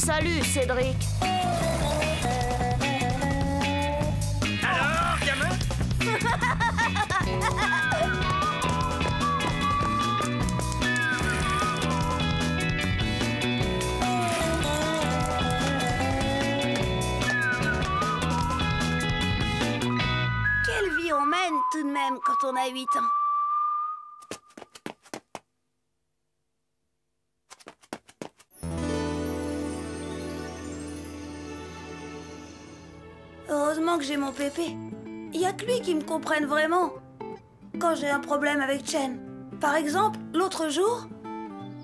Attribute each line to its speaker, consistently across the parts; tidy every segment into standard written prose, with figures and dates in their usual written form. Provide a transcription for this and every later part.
Speaker 1: Salut, Cédric.
Speaker 2: Alors, gamin?
Speaker 3: Quelle vie on mène tout de même quand on a 8 ans. Heureusement que j'ai mon pépé. Il n'y a que lui qui me comprenne vraiment. Quand j'ai un problème avec Chen. Par exemple, l'autre jour...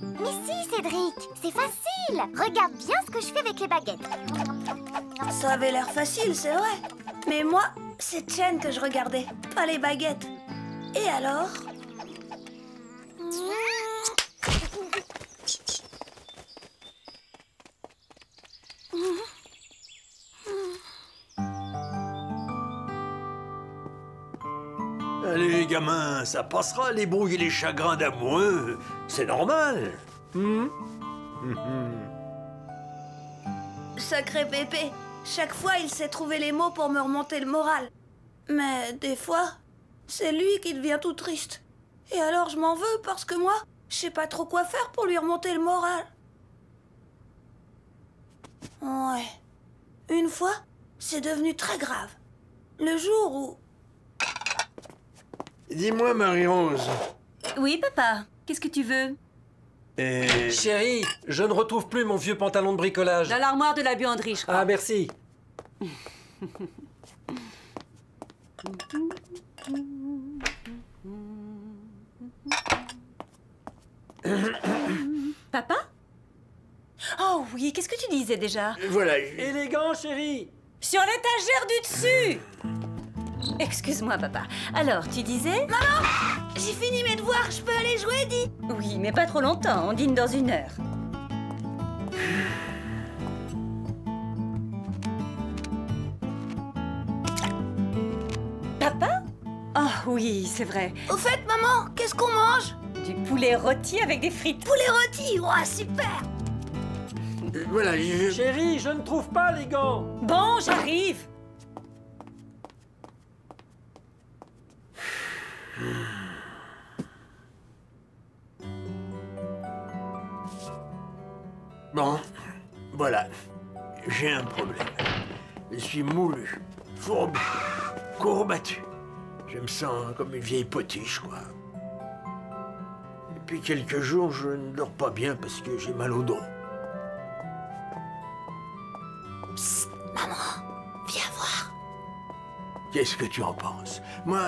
Speaker 4: Mais si, Cédric, c'est facile. Regarde bien ce que je fais avec les baguettes.
Speaker 3: Ça avait l'air facile, c'est vrai. Mais moi, c'est Chen que je regardais, pas les baguettes. Et alors?
Speaker 2: Allez, gamin, ça passera, les brouilles et les chagrins d'amoureux. C'est normal.
Speaker 3: Sacré pépé. Chaque fois, il sait trouver les mots pour me remonter le moral. Mais des fois, c'est lui qui devient tout triste. Et alors je m'en veux parce que moi, je sais pas trop quoi faire pour lui remonter le moral. Ouais. Une fois, c'est devenu très grave. Le jour où...
Speaker 2: Dis-moi, Marie-Rose.
Speaker 5: Oui, papa. Qu'est-ce que tu veux?
Speaker 6: Chérie, je ne retrouve plus mon vieux pantalon de bricolage.
Speaker 5: Dans l'armoire de la buanderie, je crois.
Speaker 6: Ah, merci.
Speaker 5: Papa? Oh oui, qu'est-ce que tu disais déjà?
Speaker 2: Voilà.
Speaker 6: Élégant, chérie.
Speaker 5: Sur l'étagère du dessus! Excuse-moi, papa. Alors, tu disais?
Speaker 3: Maman! J'ai fini mes devoirs, je peux aller jouer, dis?
Speaker 5: Oui, mais pas trop longtemps, on dîne dans 1 heure. Papa? Oh oui, c'est vrai.
Speaker 3: Au fait, maman, qu'est-ce qu'on mange?
Speaker 5: Du poulet rôti avec des frites.
Speaker 3: Poulet rôti, ouah, super!
Speaker 2: Voilà,
Speaker 6: Chérie, je ne trouve pas les gants.
Speaker 5: Bon, j'arrive.
Speaker 2: Bon, voilà. J'ai un problème. Je suis moulu, fourbu, courbattu. Je me sens comme une vieille potiche, quoi. Depuis quelques jours, je ne dors pas bien parce que j'ai mal au dos.
Speaker 3: Psst, maman, viens voir.
Speaker 2: Qu'est-ce que tu en penses? Moi,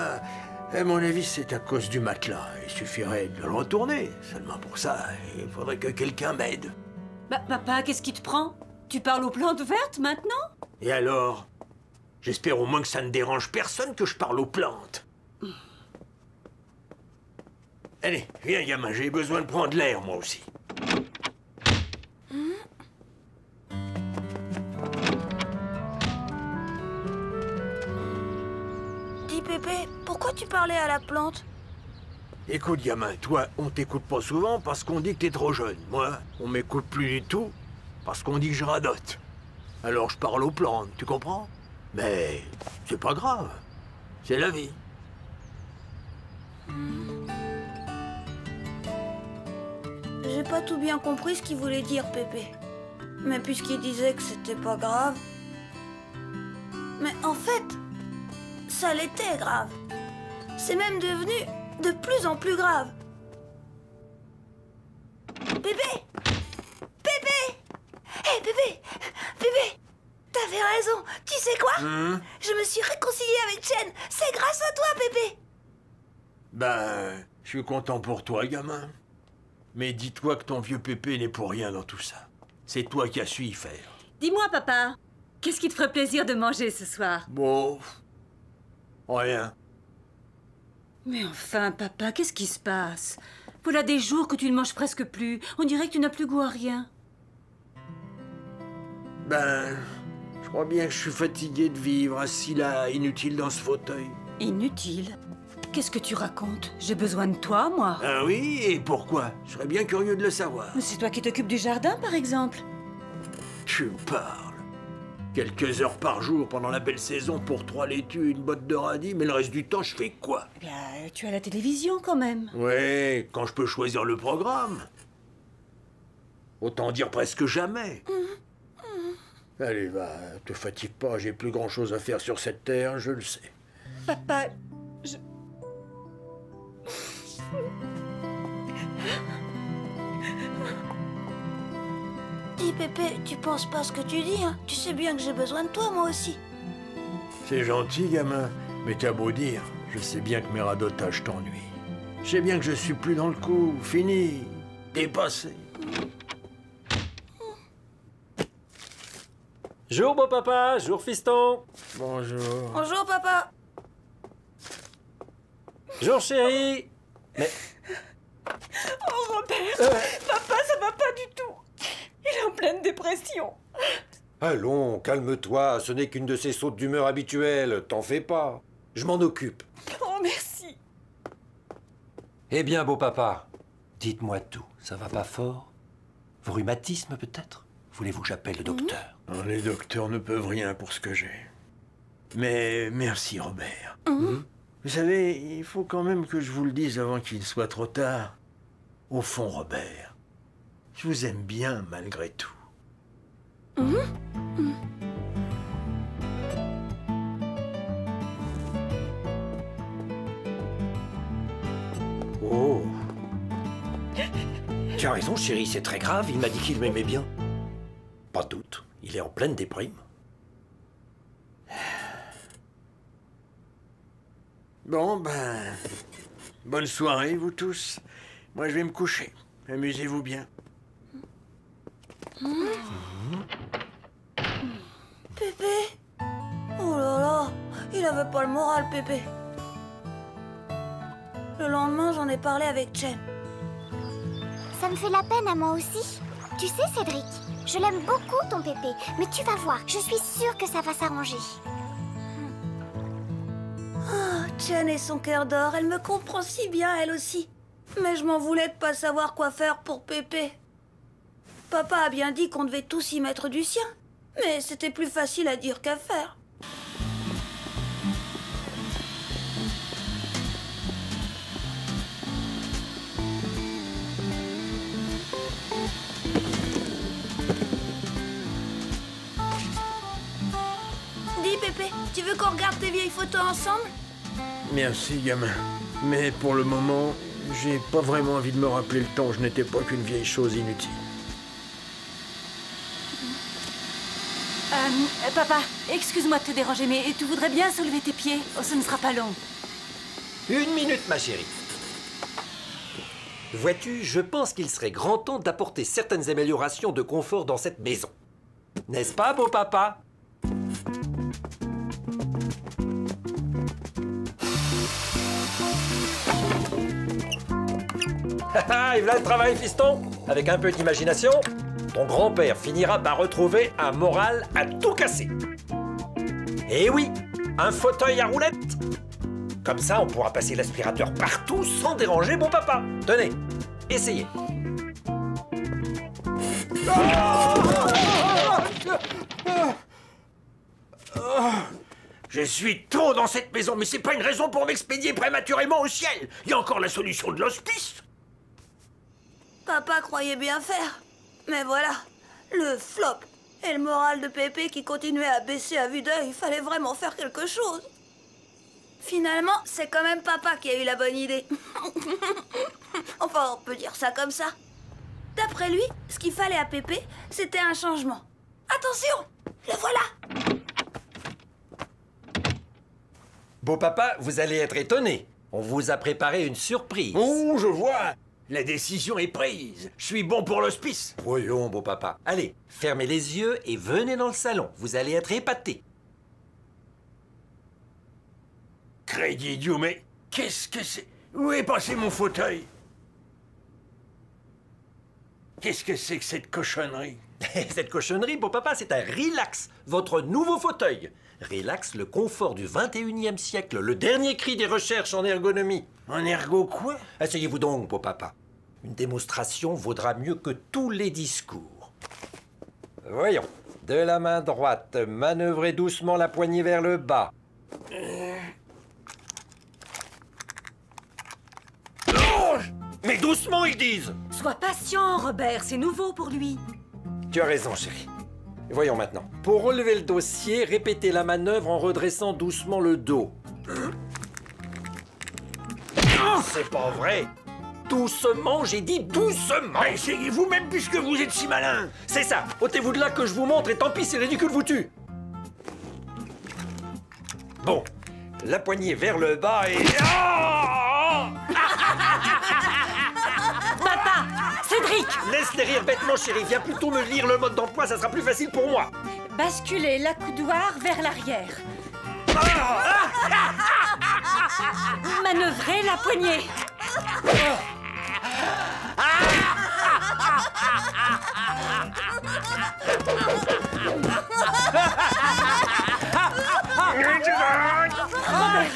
Speaker 2: à mon avis, c'est à cause du matelas. Il suffirait de le retourner. Seulement pour ça, il faudrait que quelqu'un m'aide.
Speaker 5: Bah, papa, qu'est-ce qui te prend? Tu parles aux plantes vertes maintenant?
Speaker 2: Et alors? J'espère au moins que ça ne dérange personne que je parle aux plantes. Allez, viens, gamin, j'ai besoin de prendre l'air, moi aussi.
Speaker 3: Dis, Pépé, pourquoi tu parlais à la plante?
Speaker 2: Écoute, gamin, toi, on t'écoute pas souvent parce qu'on dit que t'es trop jeune. Moi, on m'écoute plus du tout parce qu'on dit que je radote. Alors je parle aux plantes, tu comprends? Mais c'est pas grave. C'est la vie.
Speaker 3: J'ai pas tout bien compris ce qu'il voulait dire, Pépé. Mais puisqu'il disait que c'était pas grave... Mais en fait, ça l'était grave. C'est même devenu de plus en plus grave. Pépé! Pépé! Hé, Pépé! Pépé! T'avais raison. Tu sais quoi? Je me suis réconciliée avec Chen. C'est grâce à toi, Pépé.
Speaker 2: Ben, je suis content pour toi, gamin. Mais dis-toi que ton vieux Pépé n'est pour rien dans tout ça. C'est toi qui as su y faire.
Speaker 5: Dis-moi, papa, qu'est-ce qui te ferait plaisir de manger ce soir?
Speaker 2: Bon, rien.
Speaker 5: Mais enfin, papa, qu'est-ce qui se passe? Voilà des jours que tu ne manges presque plus. On dirait que tu n'as plus goût à rien.
Speaker 2: Ben, je crois bien que je suis fatigué de vivre assis là, inutile dans ce fauteuil.
Speaker 5: Inutile? Qu'est-ce que tu racontes? J'ai besoin de toi, moi.
Speaker 2: Ah oui? Et pourquoi? Je serais bien curieux de le savoir.
Speaker 5: Mais c'est toi qui t'occupes du jardin, par exemple.
Speaker 2: tu me parles? Quelques heures par jour pendant la belle saison pour 3 laitues, une botte de radis, mais le reste du temps, je fais quoi?
Speaker 5: Bien, tu as la télévision quand même.
Speaker 2: Ouais, quand je peux choisir le programme. Autant dire presque jamais. Allez, va, te fatigue pas, j'ai plus grand-chose à faire sur cette terre, je le sais.
Speaker 5: Papa,
Speaker 3: Dis, Pépé, tu penses pas à ce que tu dis, hein? Tu sais bien que j'ai besoin de toi, moi aussi.
Speaker 2: C'est gentil, gamin, mais t'as beau dire, je sais bien que mes radotages t'ennuient. Je sais bien que je suis plus dans le coup, fini, dépassé.
Speaker 6: Jour beau papa, jour fiston.
Speaker 2: Bonjour.
Speaker 3: Bonjour, papa.
Speaker 6: Jour chérie. Mais
Speaker 5: oh Robert, papa, ça va pas du tout. Il est en pleine dépression.
Speaker 1: Allons, calme-toi, ce n'est qu'une de ces sautes d'humeur habituelles, t'en fais pas. Je m'en occupe.
Speaker 5: Oh, merci.
Speaker 6: eh bien beau papa, dites-moi tout, ça va pas fort? Rhumatisme peut-être? Voulez-vous que j'appelle le docteur?
Speaker 2: Non, les docteurs ne peuvent rien pour ce que j'ai. Mais merci, Robert. Vous savez, il faut quand même que je vous le dise avant qu'il soit trop tard. Au fond, Robert, je vous aime bien malgré tout.
Speaker 1: Oh. Tu as raison, chérie, c'est très grave, il m'a dit qu'il m'aimait bien. Pas de doute, il est en pleine déprime.
Speaker 2: Bon, ben... bonne soirée, vous tous. Moi, je vais me coucher. Amusez-vous bien.
Speaker 3: Pépé. Oh là là, il avait pas le moral, Pépé. Le lendemain, j'en ai parlé avec Chen.
Speaker 4: Ça me fait la peine à moi aussi. Tu sais, Cédric, je l'aime beaucoup, ton Pépé. Mais tu vas voir, je suis sûre que ça va s'arranger.
Speaker 3: Chen et son cœur d'or, elle me comprend si bien, elle aussi. Mais je m'en voulais de pas savoir quoi faire pour Pépé. Papa a bien dit qu'on devait tous y mettre du sien. Mais c'était plus facile à dire qu'à faire. Dis, Pépé, tu veux qu'on regarde tes vieilles photos ensemble?
Speaker 2: Merci, gamin. Mais pour le moment, j'ai pas vraiment envie de me rappeler le temps où je n'étais pas qu'une vieille chose inutile.
Speaker 5: Papa, excuse-moi de te déranger, mais tu voudrais bien soulever tes pieds? Oh, ce ne sera pas long.
Speaker 1: 1 minute, ma chérie. Vois-tu, je pense qu'il serait grand temps d'apporter certaines améliorations de confort dans cette maison. N'est-ce pas, beau papa? Et voilà le travail, fiston. Avec un peu d'imagination, ton grand-père finira par retrouver un moral à tout casser. Eh oui, un fauteuil à roulettes. Comme ça, on pourra passer l'aspirateur partout sans déranger mon papa. Tenez, essayez.
Speaker 2: Je suis trop dans cette maison, mais c'est pas une raison pour m'expédier prématurément au ciel. Il y a encore la solution de l'hospice.
Speaker 3: Papa croyait bien faire. Mais voilà, le flop et le moral de Pépé qui continuait à baisser à vue d'œil, il fallait vraiment faire quelque chose. Finalement, c'est quand même papa qui a eu la bonne idée. Enfin, on peut dire ça comme ça. D'après lui, ce qu'il fallait à Pépé, c'était un changement. Attention, le voilà.
Speaker 1: Beau papa, vous allez être étonné. On vous a préparé une surprise.
Speaker 2: Oh, je vois. La décision est prise. Je suis bon pour l'hospice.
Speaker 1: Voyons, beau papa. Allez, fermez les yeux et venez dans le salon. Vous allez être épaté.
Speaker 2: Crédit idiot, mais qu'est-ce que c'est? Où est passé mon fauteuil? Qu'est-ce que c'est que cette cochonnerie?
Speaker 1: Cette cochonnerie, beau papa, c'est un Relax, votre nouveau fauteuil. Relax, le confort du 21e siècle, le dernier cri des recherches en ergonomie.
Speaker 2: En ergo quoi?
Speaker 1: Asseyez-vous donc, beau papa. Une démonstration vaudra mieux que tous les discours. Voyons.
Speaker 6: De la main droite, manœuvrez doucement la poignée vers le bas.
Speaker 1: Oh, mais doucement, ils disent!
Speaker 5: Sois patient, Robert, c'est nouveau pour lui.
Speaker 6: Tu as raison, chérie. Voyons maintenant. Pour relever le dossier, répétez la manœuvre en redressant doucement le dos.
Speaker 1: C'est pas vrai! Doucement, j'ai dit doucement!
Speaker 2: Mais essayez vous-même puisque vous êtes si malin.
Speaker 1: C'est ça! Ôtez-vous de là que je vous montre et tant pis si le ridicule vous tue! Bon, la poignée vers le bas et... Ah!
Speaker 5: Papa! Cédric!
Speaker 1: Laisse les rires bêtement, chérie. Viens plutôt me lire le mode d'emploi, ça sera plus facile pour moi.
Speaker 5: Basculez l'accoudoir vers l'arrière. Manœuvrez la poignée. Robert,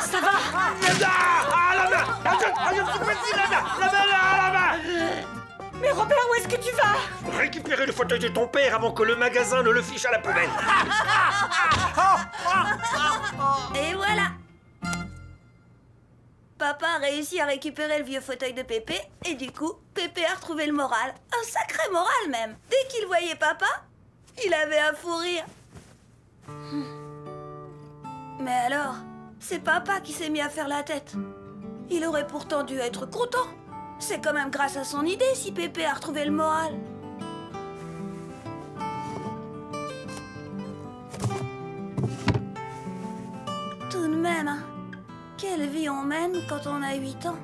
Speaker 5: ça va? Mais Robert, où est-ce que tu vas?
Speaker 1: Récupérer le fauteuil de ton père avant que le magasin ne le fiche à la poubelle.
Speaker 3: Et voilà. Papa a réussi à récupérer le vieux fauteuil de Pépé et du coup, Pépé a retrouvé le moral. Un sacré moral même. Dès qu'il voyait papa, il avait un fou rire. Mais alors, c'est papa qui s'est mis à faire la tête. Il aurait pourtant dû être content. C'est quand même grâce à son idée si Pépé a retrouvé le moral. Tout de même, hein. Quelle vie on mène quand on a 8 ans.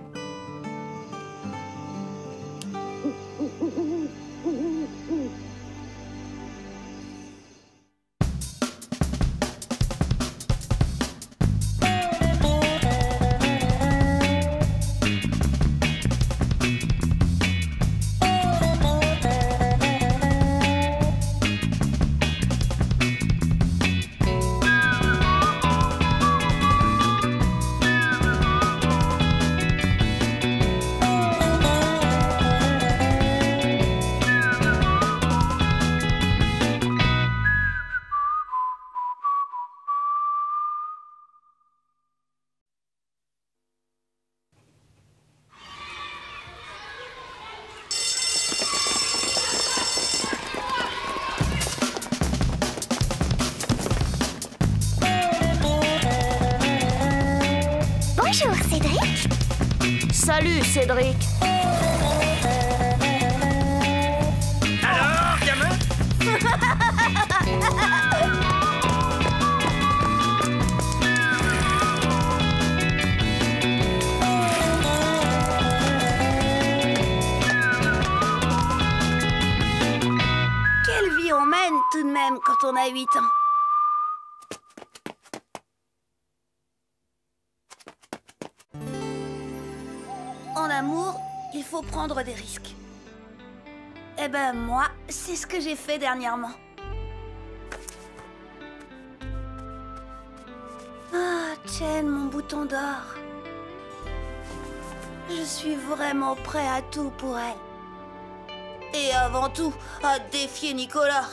Speaker 4: Bonjour, Cédric.
Speaker 7: Salut, Cédric.
Speaker 1: Alors, gamin?
Speaker 3: Quelle vie on mène tout de même quand on a 8 ans. En amour, il faut prendre des risques. Eh ben moi, c'est ce que j'ai fait dernièrement. Ah, Chen, mon bouton d'or. Je suis vraiment prêt à tout pour elle. Et avant tout, à défier Nicolas.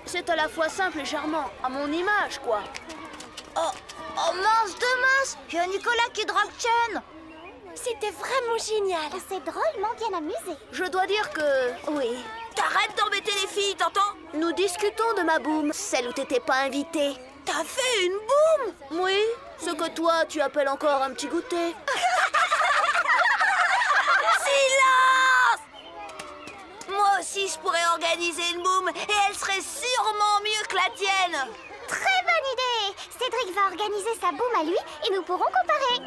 Speaker 7: C'est à la fois simple et charmant, à mon image, quoi.
Speaker 4: Oh mince de mince, il y a Nicolas qui drague Chen. C'était vraiment génial. On s'est drôlement bien amusé.
Speaker 7: Je dois dire que...
Speaker 3: Oui. T'arrêtes d'embêter les filles, t'entends?
Speaker 7: Nous discutons de ma boum, celle où t'étais pas invitée.
Speaker 3: T'as fait une boum?
Speaker 7: Oui, ce que toi, tu appelles encore un petit goûter.
Speaker 3: Silence! Moi aussi, je pourrais organiser une boum et elle serait sûrement mieux que la tienne.
Speaker 4: Très bonne idée. Cédric va organiser sa boum à lui et nous pourrons comparer.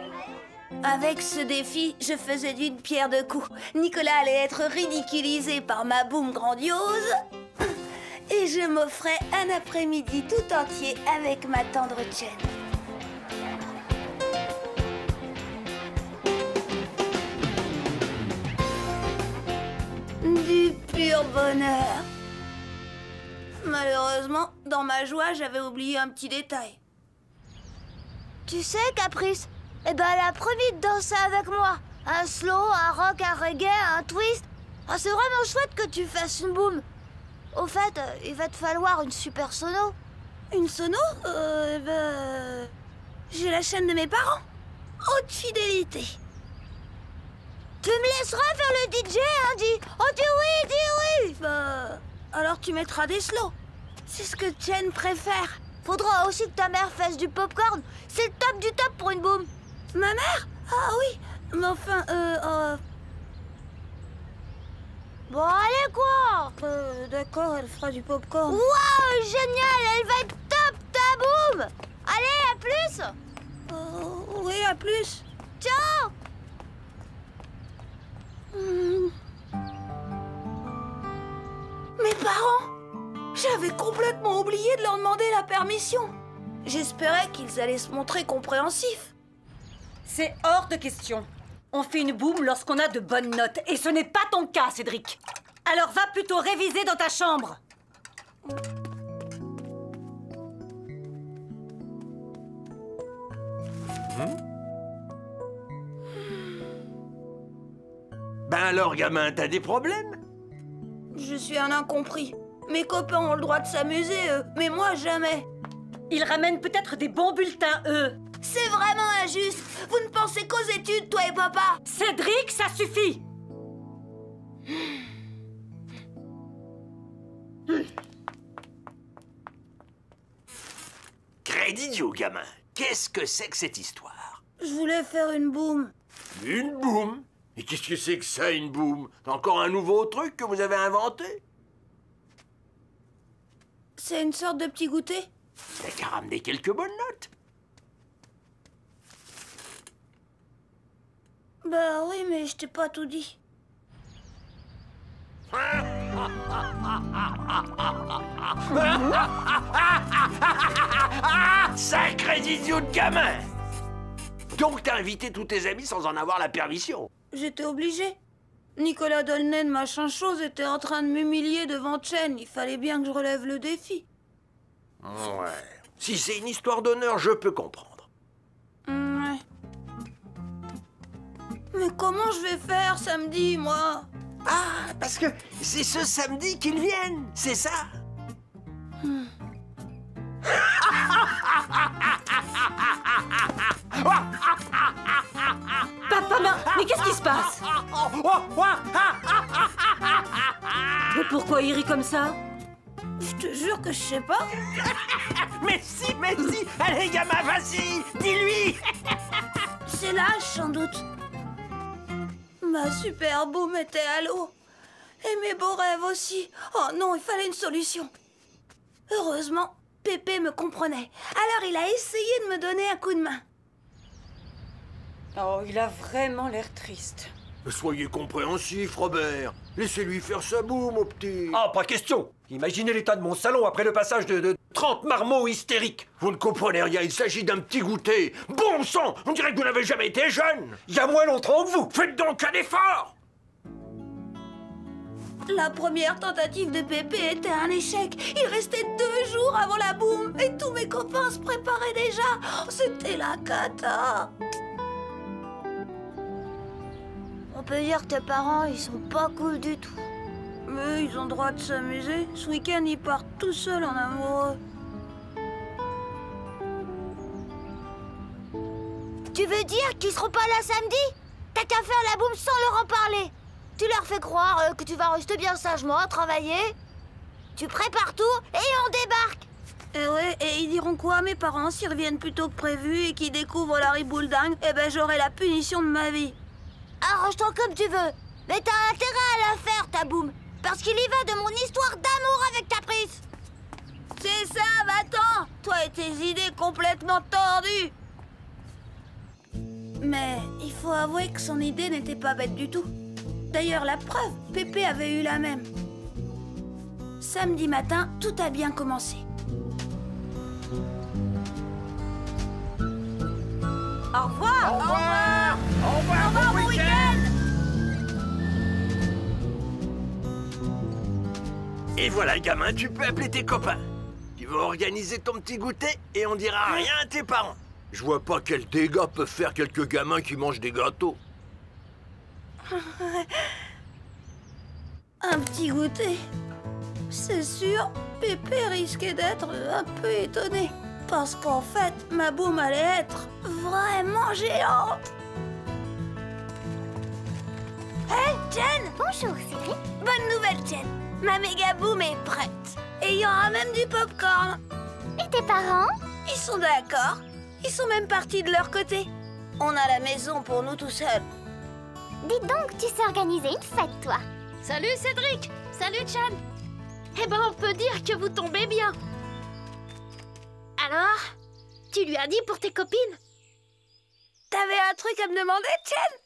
Speaker 3: Avec ce défi, je faisais d'une pierre deux coups. Nicolas allait être ridiculisé par ma boum grandiose et je m'offrais un après-midi tout entier avec ma tendre Chen. Du pur bonheur. Malheureusement, dans ma joie, j'avais oublié un petit détail.
Speaker 7: Tu sais, Caprice, eh ben, elle a promis de danser avec moi. Un slow, un rock, un reggae, un twist. Ah, c'est vraiment chouette que tu fasses une boum. Au fait, il va te falloir une super sono.
Speaker 3: Une sono j'ai la chaîne de mes parents. Haute fidélité.
Speaker 7: Tu me laisseras faire le DJ, hein, dis. Oh, dis oui.
Speaker 3: Alors tu mettras des slows. C'est ce que Jen préfère.
Speaker 7: Faudra aussi que ta mère fasse du popcorn. C'est le top du top pour une boum.
Speaker 3: Ma mère? Ah oui. Mais enfin,
Speaker 7: Bon, allez, quoi.
Speaker 3: D'accord, elle fera du popcorn.
Speaker 7: Waouh, génial. Elle va être top, ta boum. Allez, à plus.
Speaker 3: Oui, à plus.
Speaker 7: Ciao.
Speaker 3: Mes parents! J'avais complètement oublié de leur demander la permission. J'espérais qu'ils allaient se montrer compréhensifs.
Speaker 5: C'est hors de question. On fait une boum lorsqu'on a de bonnes notes. Et ce n'est pas ton cas, Cédric. Alors va plutôt réviser dans ta chambre.
Speaker 2: Ben alors, gamin, t'as des problèmes?
Speaker 3: Je suis un incompris. Mes copains ont le droit de s'amuser, eux, mais moi jamais.
Speaker 5: Ils ramènent peut-être des bons bulletins, eux.
Speaker 3: C'est vraiment injuste. Vous ne pensez qu'aux études, toi et papa.
Speaker 5: Cédric, ça suffit.
Speaker 2: Crédit idiot, gamin. Qu'est-ce que c'est que cette histoire?
Speaker 3: Je voulais faire une boum.
Speaker 2: Une boum? Et qu'est-ce que c'est que ça, une boum? C'est encore un nouveau truc que vous avez inventé?
Speaker 3: C'est une sorte de petit goûter.
Speaker 2: T'as qu'à ramener quelques bonnes notes.
Speaker 3: Bah oui, mais je t'ai pas tout dit.
Speaker 2: Sacré idiot de gamin! Donc t'as invité tous tes amis sans en avoir la permission?
Speaker 3: J'étais obligée. Nicolas Dolnen, machin chose, était en train de m'humilier devant Chen. Il fallait bien que je relève le défi.
Speaker 2: Ouais. Si c'est une histoire d'honneur, je peux comprendre.
Speaker 3: Ouais. Mais comment je vais faire samedi, moi?
Speaker 2: Ah, parce que c'est ce samedi qu'ils viennent, c'est ça?
Speaker 5: Papa, mais qu'est-ce qui se passe? Mais pourquoi il rit comme ça?
Speaker 3: Je te jure que je sais pas.
Speaker 2: Mais si! Allez, gamin, vas-y! Dis-lui!
Speaker 3: C'est l'âge, sans doute. Ma super boum était à l'eau. Et mes beaux rêves aussi. Oh non, il fallait une solution. Heureusement, Pépé me comprenait. Alors il a essayé de me donner un coup de main.
Speaker 5: Oh, il a vraiment l'air triste.
Speaker 2: Soyez compréhensif, Robert. Laissez-lui faire sa boum, mon petit.
Speaker 1: Ah, pas question. Imaginez l'état de mon salon après le passage de 30 marmots hystériques.
Speaker 2: Vous ne comprenez rien, il s'agit d'un petit goûter. Bon sang, on dirait que vous n'avez jamais été jeune.
Speaker 1: Il y a moins longtemps que vous.
Speaker 2: Faites donc un effort.
Speaker 3: La première tentative de Pépé était un échec. Il restait 2 jours avant la boum et tous mes copains se préparaient déjà. Oh, c'était la cata.
Speaker 7: On peut dire que tes parents, ils sont pas cool du tout.
Speaker 3: Mais ils ont le droit de s'amuser. Ce week-end, ils partent tout seuls en amoureux.
Speaker 7: Tu veux dire qu'ils seront pas là samedi? T'as qu'à faire la boum sans leur en parler. Tu leur fais croire que tu vas rester bien sagement à travailler. Tu prépares tout et on débarque.
Speaker 3: Et ouais, et ils diront quoi, mes parents, s'ils reviennent plus tôt que prévu et qu'ils découvrent la ribouledingue? Eh ben, j'aurai la punition de ma vie.
Speaker 7: Arrange-toi comme tu veux. Mais t'as intérêt à la faire, ta boum. Parce qu'il y va de mon histoire d'amour avec Caprice.
Speaker 3: C'est ça, va-t'en! Toi et tes idées complètement tordues. Mais il faut avouer que son idée n'était pas bête du tout. D'ailleurs, la preuve, Pépé avait eu la même. Samedi matin, tout a bien commencé.
Speaker 5: Au revoir.
Speaker 2: Au revoir. Au revoir, bon week-end. Et voilà, gamin, tu peux appeler tes copains. Tu vas organiser ton petit goûter et on dira rien à tes parents. Je vois pas quels dégâts peuvent faire quelques gamins qui mangent des gâteaux.
Speaker 3: Un petit goûter. C'est sûr, Pépé risquait d'être un peu étonné. Parce qu'en fait, ma boum allait être vraiment géante. Hé, Jen!
Speaker 4: Bonjour, Cédric.
Speaker 3: Bonne nouvelle, Jen. Ma méga boum est prête. Et il y aura même du popcorn.
Speaker 4: Et tes parents?
Speaker 3: Ils sont d'accord. Ils sont même partis de leur côté. On a la maison pour nous tout seuls.
Speaker 4: Dis donc, tu sais organiser une fête, toi.
Speaker 8: Salut Cédric! Salut Chan! Eh ben, on peut dire que vous tombez bien. Alors, tu lui as dit pour tes copines?
Speaker 3: T'avais un truc à me demander, Jen?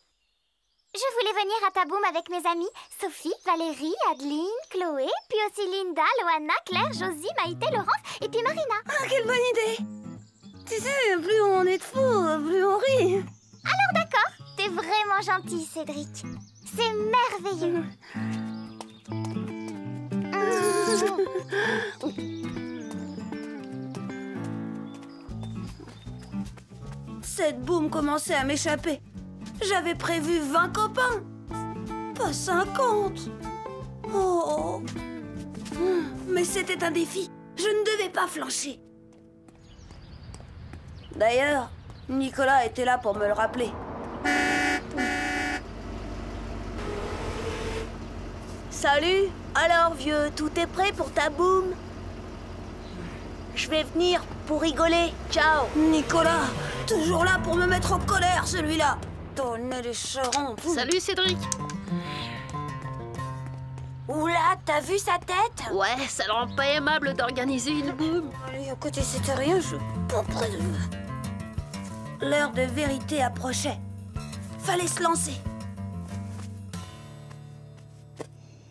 Speaker 4: Je voulais venir à ta boum avec mes amis Sophie, Valérie, Adeline, Chloé, puis aussi Linda, Loana, Claire, Josie, Maïté, Laurence et puis Marina.
Speaker 3: Ah, quelle bonne idée! Tu sais, plus on est de fous, plus on rit.
Speaker 4: Alors d'accord, t'es vraiment gentil, Cédric. C'est merveilleux.
Speaker 3: Cette boum commençait à m'échapper. J'avais prévu 20 copains, pas 50. Oh. Mais c'était un défi. Je ne devais pas flancher. D'ailleurs, Nicolas était là pour me le rappeler. Salut. Alors, vieux, tout est prêt pour ta boum? Je vais venir pour rigoler. Ciao. Nicolas, toujours là pour me mettre en colère, celui-là. Tonner les charons.
Speaker 8: Salut Cédric!
Speaker 3: Oula, t'as vu sa tête?
Speaker 8: Ouais, ça le rend pas aimable d'organiser une boum.
Speaker 3: Allez, à côté, c'était rien, je suis pas près de... L'heure de vérité approchait. Fallait se lancer.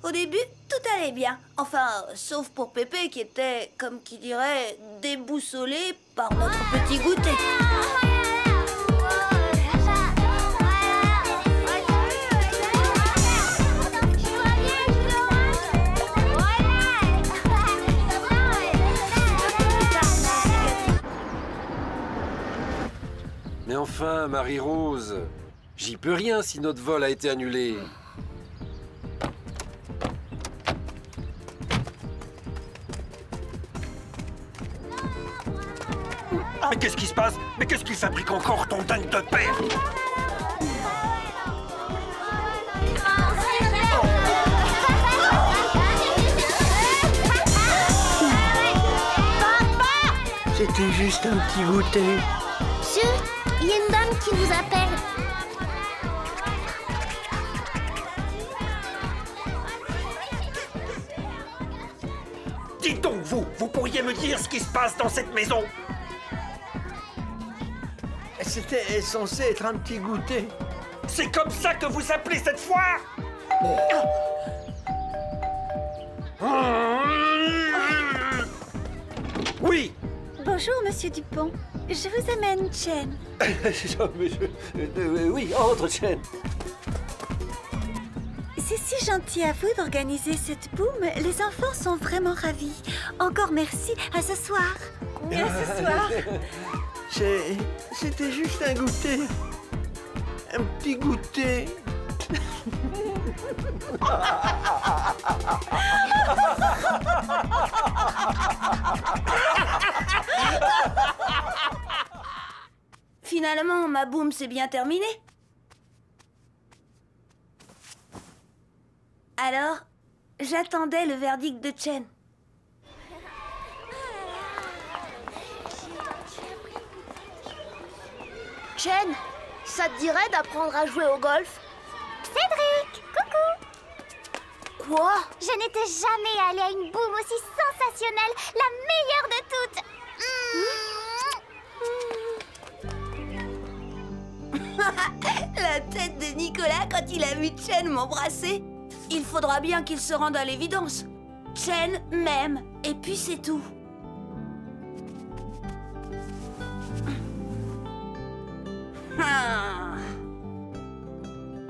Speaker 3: Au début, tout allait bien. Enfin, sauf pour Pépé qui était, comme qui dirait, déboussolé par notre petit goûter.
Speaker 6: Mais enfin, Marie-Rose, j'y peux rien si notre vol a été annulé.
Speaker 1: Mais qu'est-ce qui se passe? Mais qu'est-ce qu'il fabrique encore, ton dingue de père?
Speaker 2: C'était juste un petit goûter.
Speaker 4: Monsieur, il y a une dame qui vous appelle.
Speaker 1: Dites donc, vous pourriez me dire ce qui se passe dans cette maison?
Speaker 2: C'était censé être un petit goûter.
Speaker 1: C'est comme ça que vous appelez cette foire? Oui.
Speaker 5: Bonjour, Monsieur Dupont. Je vous amène Chen.
Speaker 6: Oui, entre Chen.
Speaker 5: C'est si gentil à vous d'organiser cette boum. Les enfants sont vraiment ravis. Encore merci. À ce soir. À ce soir.
Speaker 2: C'était juste un goûter. Un petit goûter.
Speaker 3: Finalement, ma boum s'est bien terminée. Alors, j'attendais le verdict de Chen.
Speaker 7: Chen, ça te dirait d'apprendre à jouer au golf?
Speaker 4: Cédric, coucou.
Speaker 7: Quoi?
Speaker 4: Je n'étais jamais allée à une boum aussi sensationnelle, la meilleure de toutes.
Speaker 3: La tête de Nicolas quand il a vu Chen m'embrasser. Il faudra bien qu'il se rende à l'évidence. Chen m'aime, et puis c'est tout.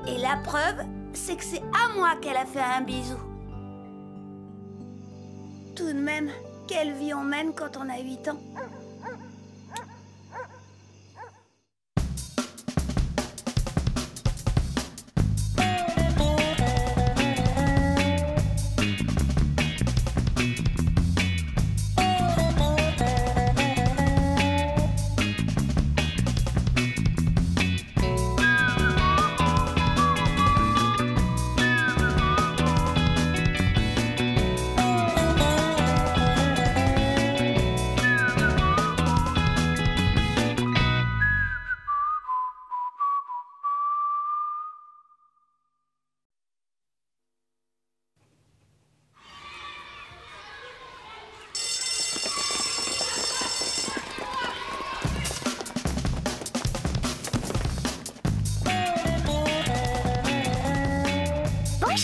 Speaker 3: Et la preuve, c'est que c'est à moi qu'elle a fait un bisou. Tout de même, quelle vie on mène quand on a 8 ans.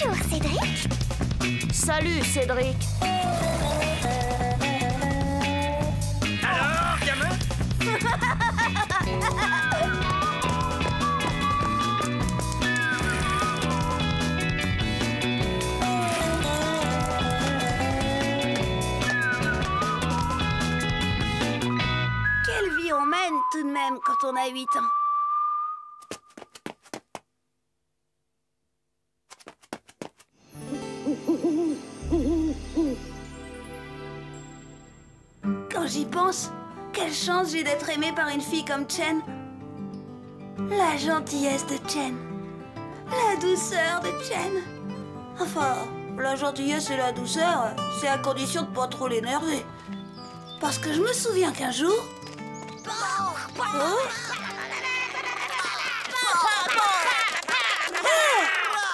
Speaker 4: Bonjour, Cédric.
Speaker 7: Salut, Cédric.
Speaker 1: Alors, gamin?
Speaker 3: Quelle vie on mène tout de même quand on a 8 ans. Quand j'y pense, quelle chance j'ai d'être aimée par une fille comme Chen. La gentillesse de Chen. La douceur de Chen. Enfin, la gentillesse et la douceur, c'est à condition de pas trop l'énerver. Parce que je me souviens qu'un jour... Oh,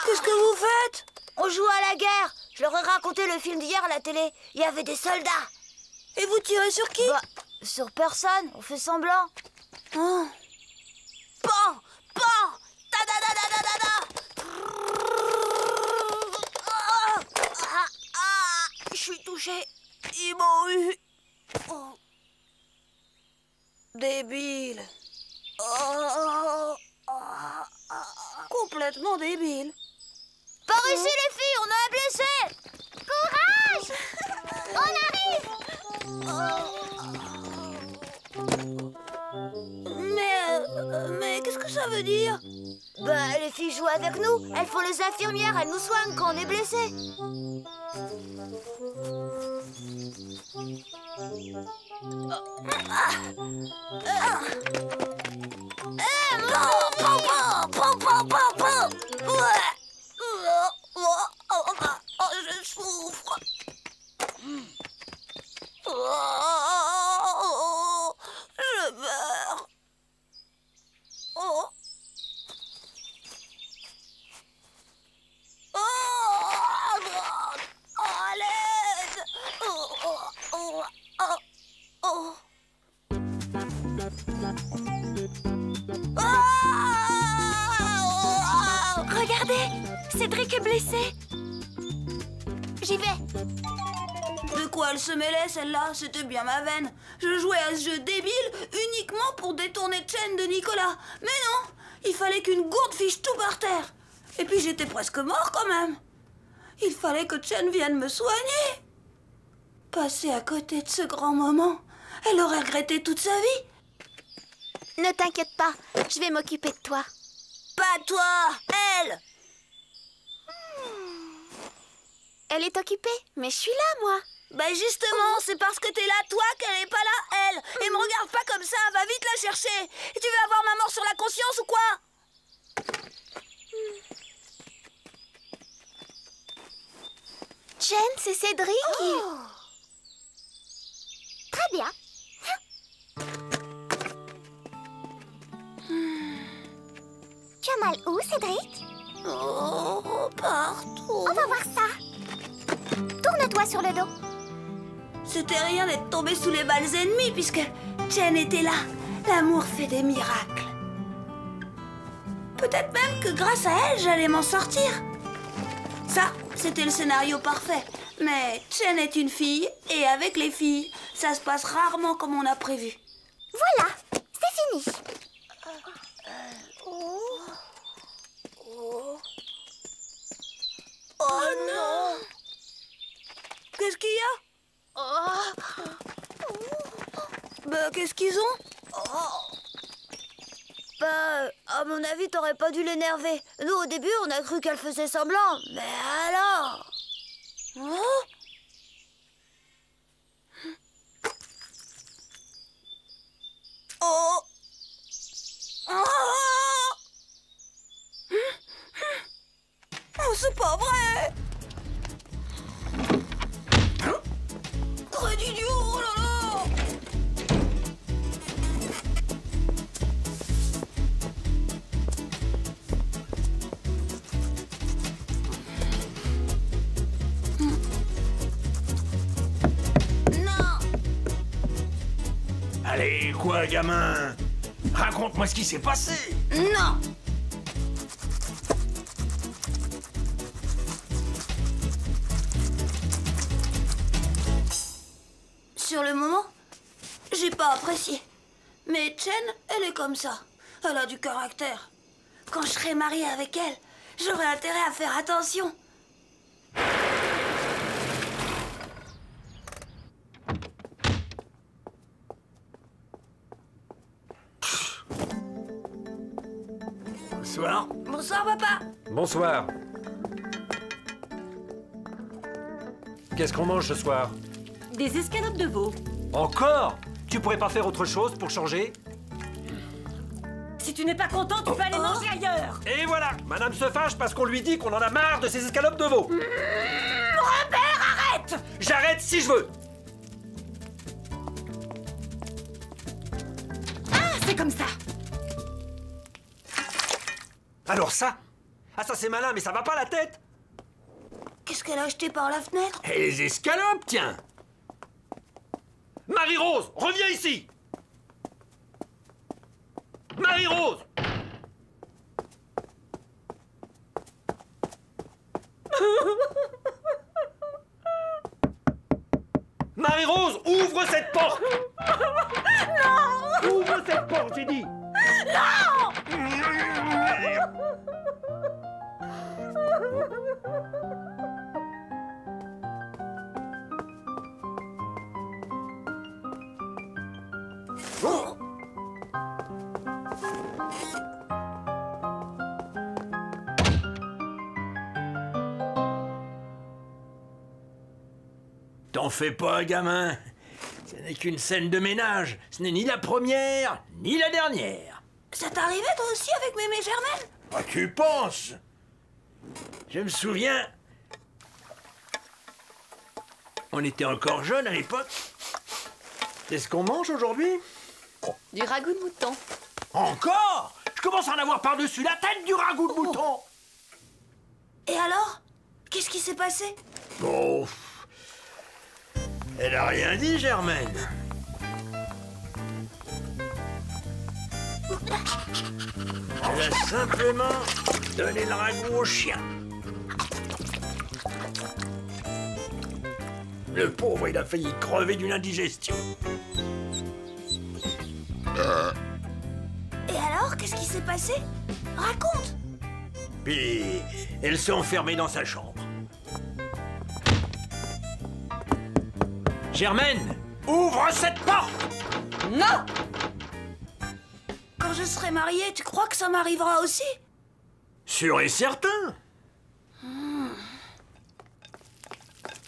Speaker 3: qu'est-ce que vous faites?
Speaker 7: On joue à la guerre. Je leur ai raconté le film d'hier à la télé. Il y avait des soldats.
Speaker 3: Et vous tirez sur qui?
Speaker 7: Bah, sur personne. On fait semblant.
Speaker 3: Oh.
Speaker 7: Pan! Pan! Ta-da-da-da-da-da-da! Je suis touchée. Ils m'ont eu. Oh.
Speaker 3: Débile. Complètement débile.
Speaker 7: Par ici, les filles, on a un blessé!
Speaker 4: Courage! On arrive!
Speaker 3: Mais qu'est-ce que ça veut dire?
Speaker 7: Bah, les filles jouent avec nous. Elles font les infirmières, elles nous soignent quand on est blessé.
Speaker 3: Je souffre. Je meurs. Oh. À l'aide.
Speaker 4: Regardez, Cédric est blessé.
Speaker 7: J'y vais.
Speaker 3: De quoi elle se mêlait, celle-là? C'était bien ma veine. Je jouais à ce jeu débile uniquement pour détourner Chen de Nicolas. Mais non, il fallait qu'une gourde fiche tout par terre. Et puis j'étais presque mort quand même. Il fallait que Chen vienne me soigner. Passer à côté de ce grand moment, elle aurait regretté toute sa vie.
Speaker 4: Ne t'inquiète pas, je vais m'occuper de toi.
Speaker 3: Pas toi, elle.
Speaker 4: Elle est occupée, mais je suis là, moi.
Speaker 3: Ben justement, c'est parce que t'es là, toi, qu'elle est pas là, elle. Et me regarde pas comme ça, va vite la chercher. Et tu veux avoir ma mort sur la conscience ou quoi?
Speaker 4: Chen, c'est Cédric.
Speaker 3: Oh.
Speaker 4: Très bien. Tu as mal où, Cédric?
Speaker 3: Oh, partout.
Speaker 4: On va voir ça. Tourne-toi sur le dos.
Speaker 3: C'était rien d'être tombé sous les balles ennemies puisque Chen était là. L'amour fait des miracles. Peut-être même que grâce à elle, j'allais m'en sortir. Ça, c'était le scénario parfait. Mais Chen est une fille et avec les filles, ça se passe rarement comme on a prévu.
Speaker 4: Voilà, c'est fini.
Speaker 3: Oh non! Qu'est-ce qu'il y a? Bah, qu'est-ce qu'ils ont?
Speaker 7: Bah, à mon avis, t'aurais pas dû l'énerver. Nous, au début, on a cru qu'elle faisait semblant. Mais alors?
Speaker 3: Oh? Oh! Oh, c'est pas vrai! Très d'idiot, oh là là! Non!
Speaker 2: Allez, quoi, gamin? Raconte-moi ce qui s'est passé.
Speaker 3: Non! Sur le moment, j'ai pas apprécié. Mais Chen, elle est comme ça. Elle a du caractère. Quand je serai mariée avec elle, j'aurai intérêt à faire attention.
Speaker 2: Bonsoir.
Speaker 3: Bonsoir, papa.
Speaker 1: Bonsoir. Qu'est-ce qu'on mange ce soir?
Speaker 5: Des escalopes de veau.
Speaker 1: Encore? Tu pourrais pas faire autre chose pour changer?
Speaker 5: Si tu n'es pas content, tu peux aller manger ailleurs.
Speaker 1: Et voilà, madame se fâche parce qu'on lui dit qu'on en a marre de ces escalopes de veau.
Speaker 5: Robert, arrête!
Speaker 1: J'arrête si je veux.
Speaker 5: Ah, c'est comme ça.
Speaker 1: Alors ça? Ah ça c'est malin, mais ça va pas la tête.
Speaker 3: Qu'est-ce qu'elle a acheté par la fenêtre?
Speaker 2: Et les escalopes, tiens.
Speaker 1: Marie-Rose, reviens ici. Marie-Rose! Marie-Rose, ouvre cette porte! Non! Ouvre cette porte, j'ai dit!
Speaker 3: Oh.
Speaker 2: T'en fais pas, gamin. Ce n'est qu'une scène de ménage. Ce n'est ni la première, ni la dernière.
Speaker 3: Ça t'arrivait toi aussi avec mémé Germaine?
Speaker 2: Ah, tu penses? Je me souviens... On était encore jeunes à l'époque. Qu'est-ce qu'on mange aujourd'hui?
Speaker 8: Du ragoût de mouton.
Speaker 2: Encore? Je commence à en avoir par-dessus la tête du ragoût de mouton.
Speaker 3: Et alors? Qu'est-ce qui s'est passé?
Speaker 2: Bon... Elle a rien dit, Germaine. Elle a simplement donné le ragoût au chien. Le pauvre, il a failli crever d'une indigestion.
Speaker 3: Et alors, qu'est-ce qui s'est passé? Raconte!
Speaker 2: Puis, elle s'est enfermée dans sa chambre. Germaine, ouvre cette porte!
Speaker 5: Non!
Speaker 3: Quand je serai mariée, tu crois que ça m'arrivera aussi?
Speaker 2: Sûr et certain.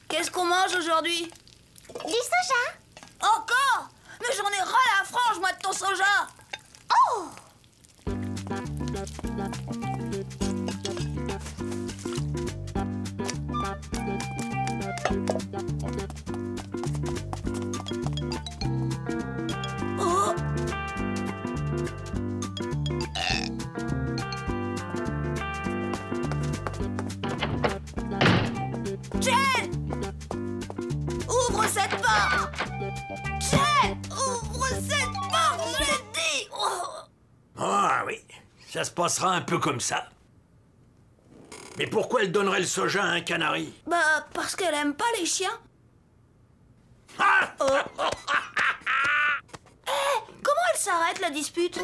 Speaker 3: Qu'est-ce qu'on mange aujourd'hui?
Speaker 4: Du soja.
Speaker 3: Encore? Mais j'en ai ras la frange, moi, de ton soja!
Speaker 4: Oh!
Speaker 3: Oh! Jen! Ouvre cette porte! Jen! Ouvre cette porte, j'ai dit! Oh!
Speaker 2: Ah oui, ça se passera un peu comme ça. Mais pourquoi elle donnerait le soja à un canari?
Speaker 3: Bah, parce qu'elle aime pas les chiens.
Speaker 2: Ah!
Speaker 3: Comment elle s'arrête, la dispute?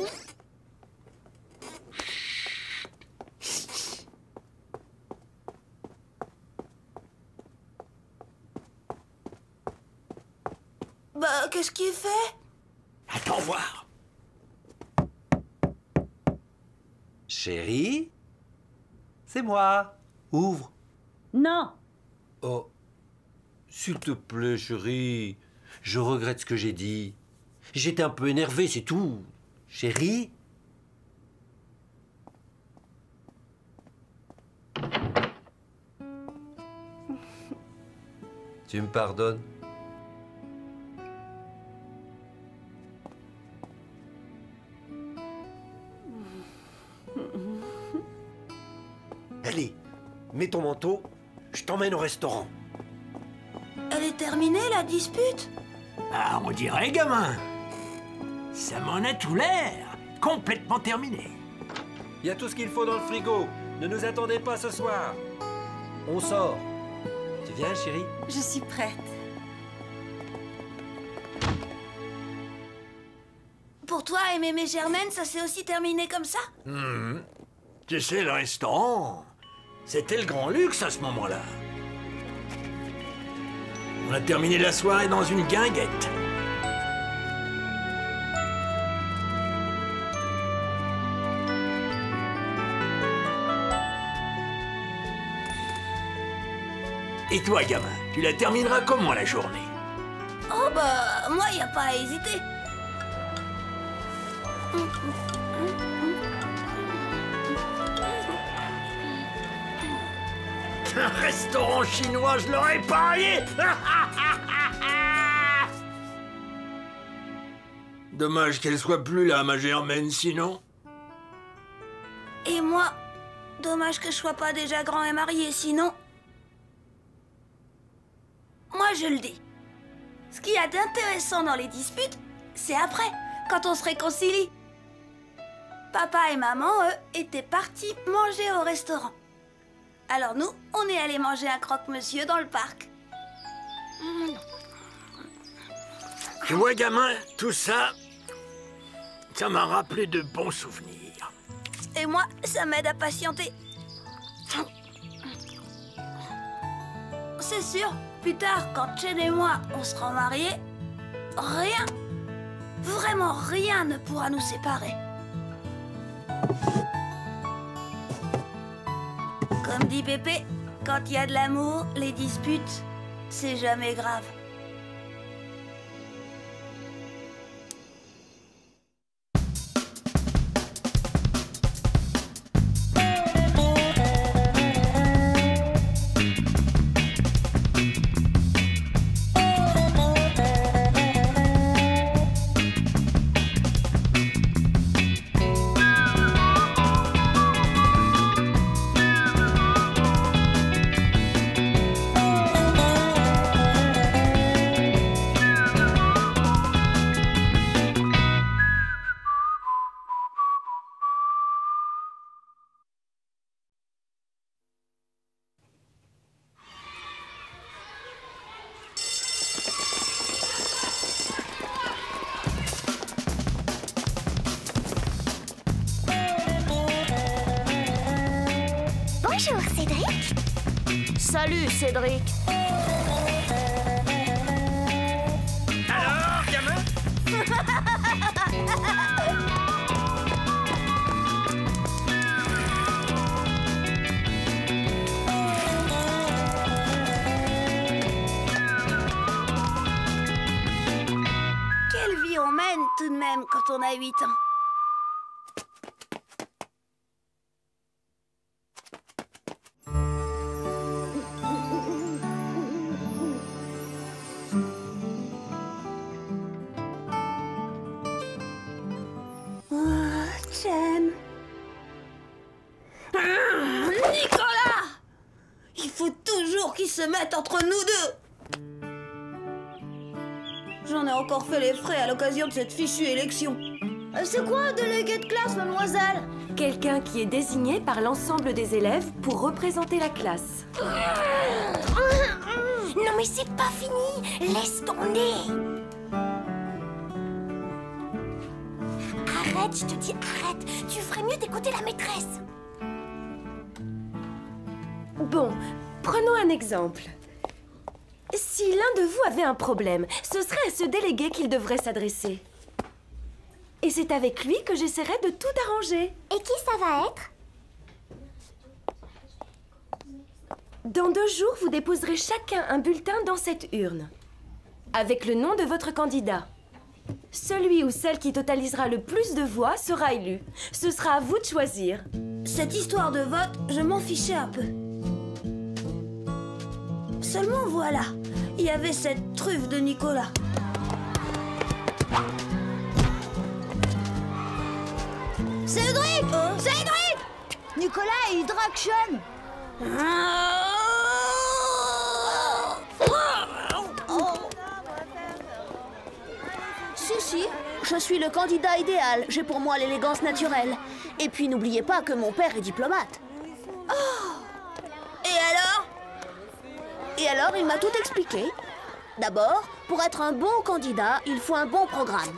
Speaker 3: Bah, qu'est-ce qu'il fait?
Speaker 2: Attends voir.
Speaker 6: Chérie? C'est moi. Ouvre.
Speaker 5: Non!
Speaker 6: Oh. S'il te plaît, chérie. Je regrette ce que j'ai dit. J'étais un peu énervé, c'est tout. Chérie? Tu me pardonnes?
Speaker 1: Allez, mets ton manteau, je t'emmène au restaurant.
Speaker 3: Elle est terminée, la dispute?
Speaker 2: Ah, on dirait, gamin. Ça m'en a tout l'air. Complètement terminé.
Speaker 1: Il y a tout ce qu'il faut dans le frigo. Ne nous attendez pas ce soir. On sort. Tu viens, chérie?
Speaker 5: Je suis prête.
Speaker 3: toi et Mémé Germaine, ça s'est aussi terminé comme ça?
Speaker 2: Tu sais, le restaurant, c'était le grand luxe à ce moment-là. On a terminé la soirée dans une guinguette. Et toi, gamin, tu la termineras comment la journée?
Speaker 3: Oh bah, moi, y a pas à hésiter.
Speaker 2: Un restaurant chinois, je l'aurais parié. Dommage qu'elle soit plus là, ma Germaine, sinon.
Speaker 3: Et moi, dommage que je sois pas déjà grand et marié, sinon... Moi, je le dis. Ce qu'il y a d'intéressant dans les disputes, c'est après, quand on se réconcilie. Papa et maman, eux, étaient partis manger au restaurant. Alors nous, on est allés manger un croque-monsieur dans le parc.
Speaker 2: Tu vois, gamin, tout ça, ça m'a rappelé de bons souvenirs.
Speaker 3: Et moi, ça m'aide à patienter. C'est sûr, plus tard, quand Chen et moi, on sera mariés, rien, vraiment rien ne pourra nous séparer. Comme dit Pépé, quand il y a de l'amour, les disputes, c'est jamais grave.
Speaker 4: Bonjour, Cédric.
Speaker 7: Salut, Cédric.
Speaker 1: Alors, gamin?
Speaker 3: Quelle vie on mène tout de même quand on a 8 ans. Chen. Nicolas! Il faut toujours qu'ils se mettent entre nous deux. J'en ai encore fait les frais à l'occasion de cette fichue élection.
Speaker 7: C'est quoi un délégué de classe, mademoiselle?
Speaker 9: Quelqu'un qui est désigné par l'ensemble des élèves pour représenter la classe.
Speaker 4: Non mais c'est pas fini. Laisse tomber. Arrête, je te dis arrête. Tu ferais mieux d'écouter la maîtresse.
Speaker 9: Bon, prenons un exemple. Si l'un de vous avait un problème, ce serait à ce délégué qu'il devrait s'adresser. Et c'est avec lui que j'essaierai de tout arranger.
Speaker 4: Et qui ça va être?
Speaker 9: Dans 2 jours, vous déposerez chacun un bulletin dans cette urne, avec le nom de votre candidat. Celui ou celle qui totalisera le plus de voix sera élu. Ce sera à vous de choisir.
Speaker 3: Cette histoire de vote, je m'en fichais un peu. Seulement voilà, il y avait cette truffe de Nicolas.
Speaker 7: Cédric! Cédric! Nicolas, il drague Sean. Si, je suis le candidat idéal. J'ai pour moi l'élégance naturelle. Et puis n'oubliez pas que mon père est diplomate. Et alors, il m'a tout expliqué. D'abord, pour être un bon candidat, il faut un bon programme.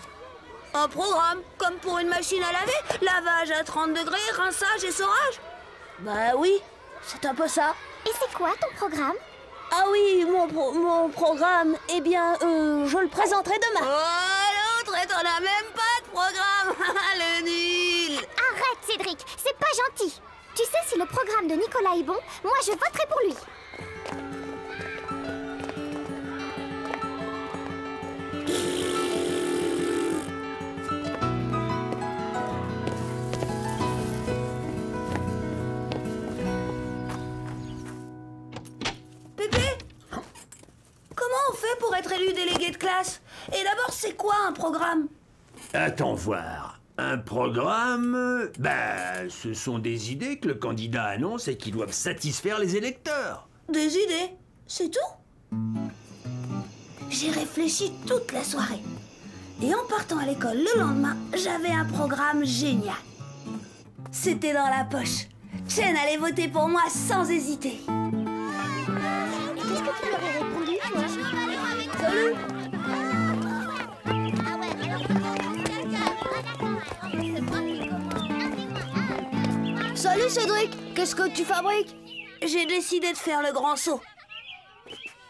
Speaker 3: Un programme, comme pour une machine à laver, lavage à 30 degrés, rinçage et essorage.
Speaker 7: Bah oui, c'est un peu ça.
Speaker 4: Et c'est quoi ton programme?
Speaker 7: Ah oui, mon programme, eh bien, je le présenterai demain.
Speaker 3: Oh, l'autre, et t'en as même pas de programme. Le nul.
Speaker 4: Arrête, Cédric, c'est pas gentil. Tu sais, si le programme de Nicolas est bon, moi je voterai pour lui.
Speaker 3: Pépé, comment on fait pour être élu délégué de classe? Et d'abord, c'est quoi un programme?
Speaker 2: Attends voir. Un programme, ce sont des idées que le candidat annonce et qui doivent satisfaire les électeurs.
Speaker 3: Des idées, c'est tout? J'ai réfléchi toute la soirée. Et en partant à l'école le lendemain, j'avais un programme génial. C'était dans la poche. Chen allait voter pour moi sans hésiter.
Speaker 4: Et qu'est-ce que tu leur as répondu, toi?
Speaker 3: Salut!
Speaker 7: Salut Cédric, qu'est-ce que tu fabriques?
Speaker 3: J'ai décidé de faire le grand saut.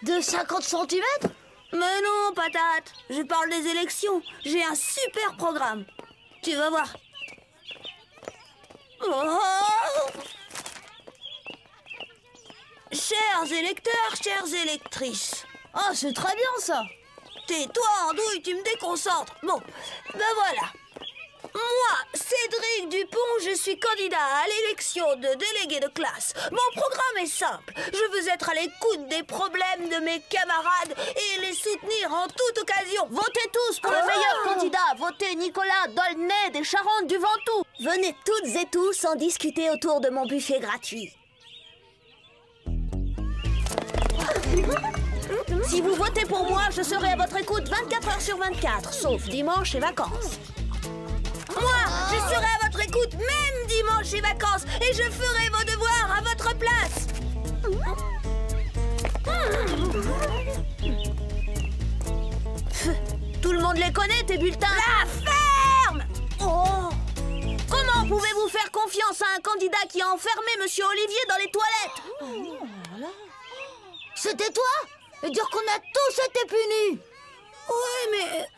Speaker 7: De 50 cm?
Speaker 3: Mais non, patate, je parle des élections. J'ai un super programme. Tu vas voir. Oh! Chers électeurs, chères électrices.
Speaker 7: Ah, c'est très bien ça.
Speaker 3: Tais-toi, Andouille, tu me déconcentres. Bon, ben voilà. Moi, Cédric Dupont, je suis candidat à l'élection de délégué de classe. Mon programme est simple. Je veux être à l'écoute des problèmes de mes camarades et les soutenir en toute occasion.
Speaker 7: Votez tous pour le meilleur candidat. Votez Nicolas Dolnay des Charentes du Ventoux.
Speaker 3: Venez toutes et tous en discuter autour de mon buffet gratuit.
Speaker 7: Si vous votez pour moi, je serai à votre écoute 24 heures sur 24, sauf dimanche et vacances.
Speaker 3: Moi, je serai à votre écoute même dimanche et vacances et je ferai vos devoirs à votre place.
Speaker 7: Tout le monde les connaît, tes bulletins.
Speaker 3: La ferme!
Speaker 7: Oh! Comment pouvez-vous faire confiance à un candidat qui a enfermé Monsieur Olivier dans les toilettes? C'était toi? Et dire qu'on a tous été punis.
Speaker 3: Oui, mais...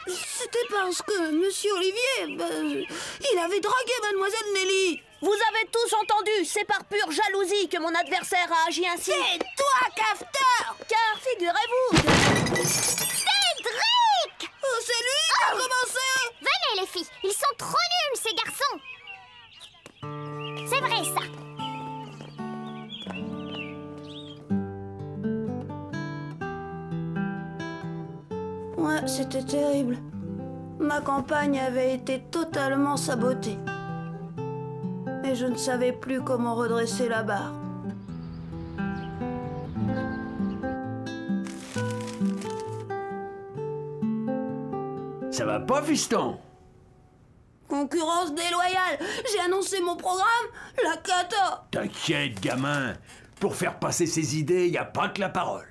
Speaker 3: c'était parce que Monsieur Olivier, il avait dragué Mademoiselle Nelly.
Speaker 7: Vous avez tous entendu, c'est par pure jalousie que mon adversaire a agi ainsi.
Speaker 3: C'est toi, cafeteur!
Speaker 7: Car figurez-vous...
Speaker 4: Cédric!
Speaker 3: Oh, c'est lui qui a commencé!
Speaker 4: Venez les filles, ils sont trop nuls ces garçons. C'est vrai ça.
Speaker 3: Ouais, c'était terrible. Ma campagne avait été totalement sabotée. Et je ne savais plus comment redresser la barre.
Speaker 2: Ça va pas, fiston?
Speaker 3: Concurrence déloyale. J'ai annoncé mon programme, la cata.
Speaker 2: T'inquiète, gamin. Pour faire passer ses idées, y a pas que la parole.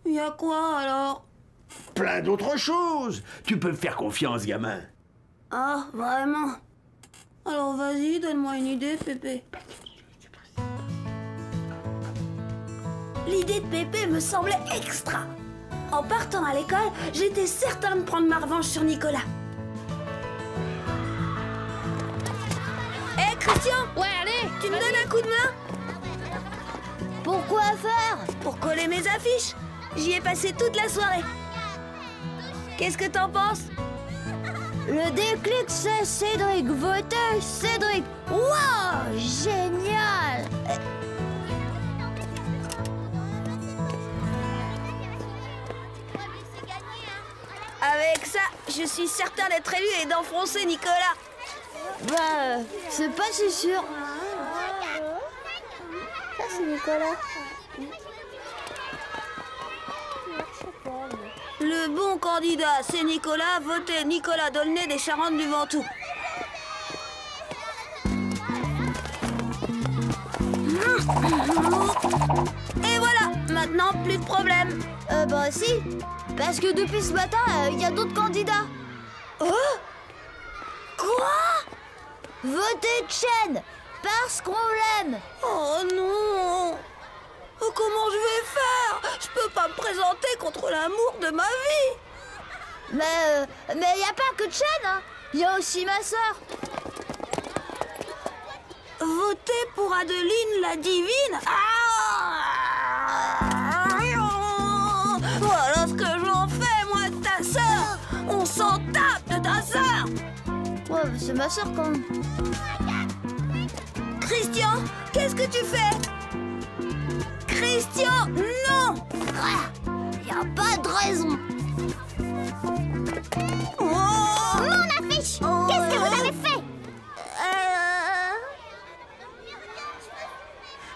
Speaker 3: Y a quoi alors?
Speaker 2: Plein d'autres choses. Tu peux me faire confiance, gamin.
Speaker 3: Ah, vraiment? Alors vas-y, donne-moi une idée, Pépé. L'idée de Pépé me semblait extra. En partant à l'école, j'étais certain de prendre ma revanche sur Nicolas. Hé, Christian!
Speaker 8: Ouais, allez!
Speaker 3: Tu me donnes un coup de main?
Speaker 7: Pourquoi faire?
Speaker 3: Pour coller mes affiches. J'y ai passé toute la soirée. Qu'est-ce que t'en penses?
Speaker 7: Le déclic, c'est Cédric. Votez Cédric. Waouh, génial!
Speaker 3: Avec ça, je suis certain d'être élu et d'enfoncer Nicolas.
Speaker 7: C'est pas si sûr.
Speaker 4: Ça c'est Nicolas.
Speaker 3: Le bon candidat, c'est Nicolas. Votez Nicolas Dolnay des Charentes du Ventoux. Et voilà, maintenant plus de problème.
Speaker 7: Si. Parce que depuis ce matin, il y a d'autres candidats. Oh? Quoi? Votez Chen parce qu'on l'aime.
Speaker 3: Oh non! Oh, comment je vais faire? Je peux pas me présenter contre l'amour de ma vie!
Speaker 7: Mais y a pas que Chen, hein. Y a aussi ma sœur.
Speaker 3: Voter pour Adeline la divine? Voilà ce que j'en fais, moi, de ta sœur! On s'en tape de ta sœur!
Speaker 7: Ouais, mais c'est ma sœur quand même.
Speaker 3: Christian, qu'est-ce que tu fais? Christian, non!
Speaker 7: Y a pas de raison. Mon affiche! Qu'est-ce que vous avez fait?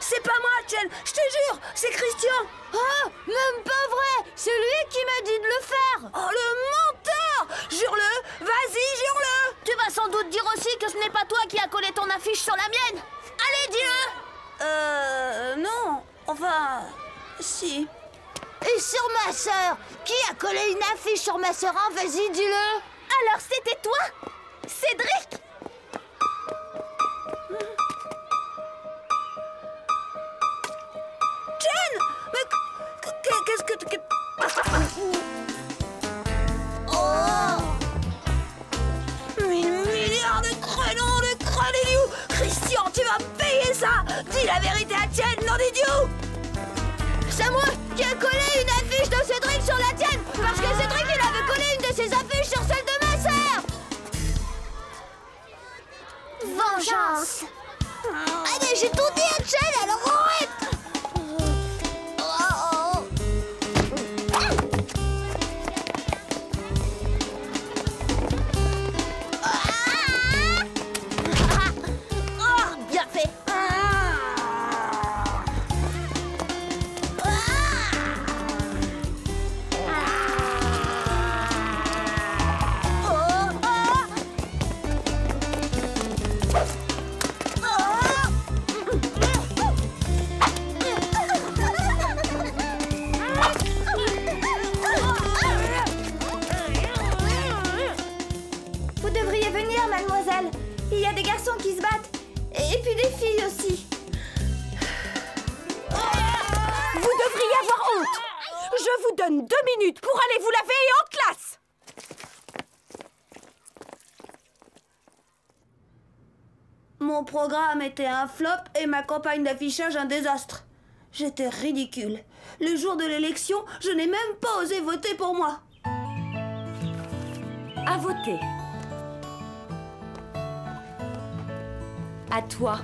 Speaker 3: C'est pas moi, Chen, je te jure, c'est Christian!
Speaker 7: Oh, même pas vrai! C'est lui qui m'a dit de le faire!
Speaker 3: Oh, le menteur! Jure-le! Vas-y, jure-le!
Speaker 8: Tu vas sans doute dire aussi que ce n'est pas toi qui as collé ton affiche sur la mienne. Allez, dis-le!
Speaker 3: Non. Enfin, si.
Speaker 7: Et sur ma sœur? Qui a collé une affiche sur ma sœur? Hein? Vas-y, dis-le!
Speaker 8: Alors c'était toi? Cédric?
Speaker 3: Chen! Mais qu'est-ce que...
Speaker 7: Oh!
Speaker 3: 1000 milliards de crénons de crâne-idiot! Christian, tu vas payer ça! Dis la vérité à Chen, nom d'idiot!
Speaker 7: C'est moi qui ai collé une affiche de Cédric sur la tienne! Parce que Cédric, il avait collé une de ses affiches sur celle de ma sœur! Vengeance! Allez, j'ai tout dit à Chen, alors arrête!
Speaker 8: Bien fait.
Speaker 9: Vous devriez venir, mademoiselle. Il y a des garçons qui se battent. Et puis des filles aussi. Vous devriez avoir honte. Je vous donne 2 minutes pour aller vous laver et en classe.
Speaker 3: Mon programme était un flop et ma campagne d'affichage un désastre. J'étais ridicule. Le jour de l'élection, je n'ai même pas osé voter pour moi.
Speaker 9: À voter. À toi.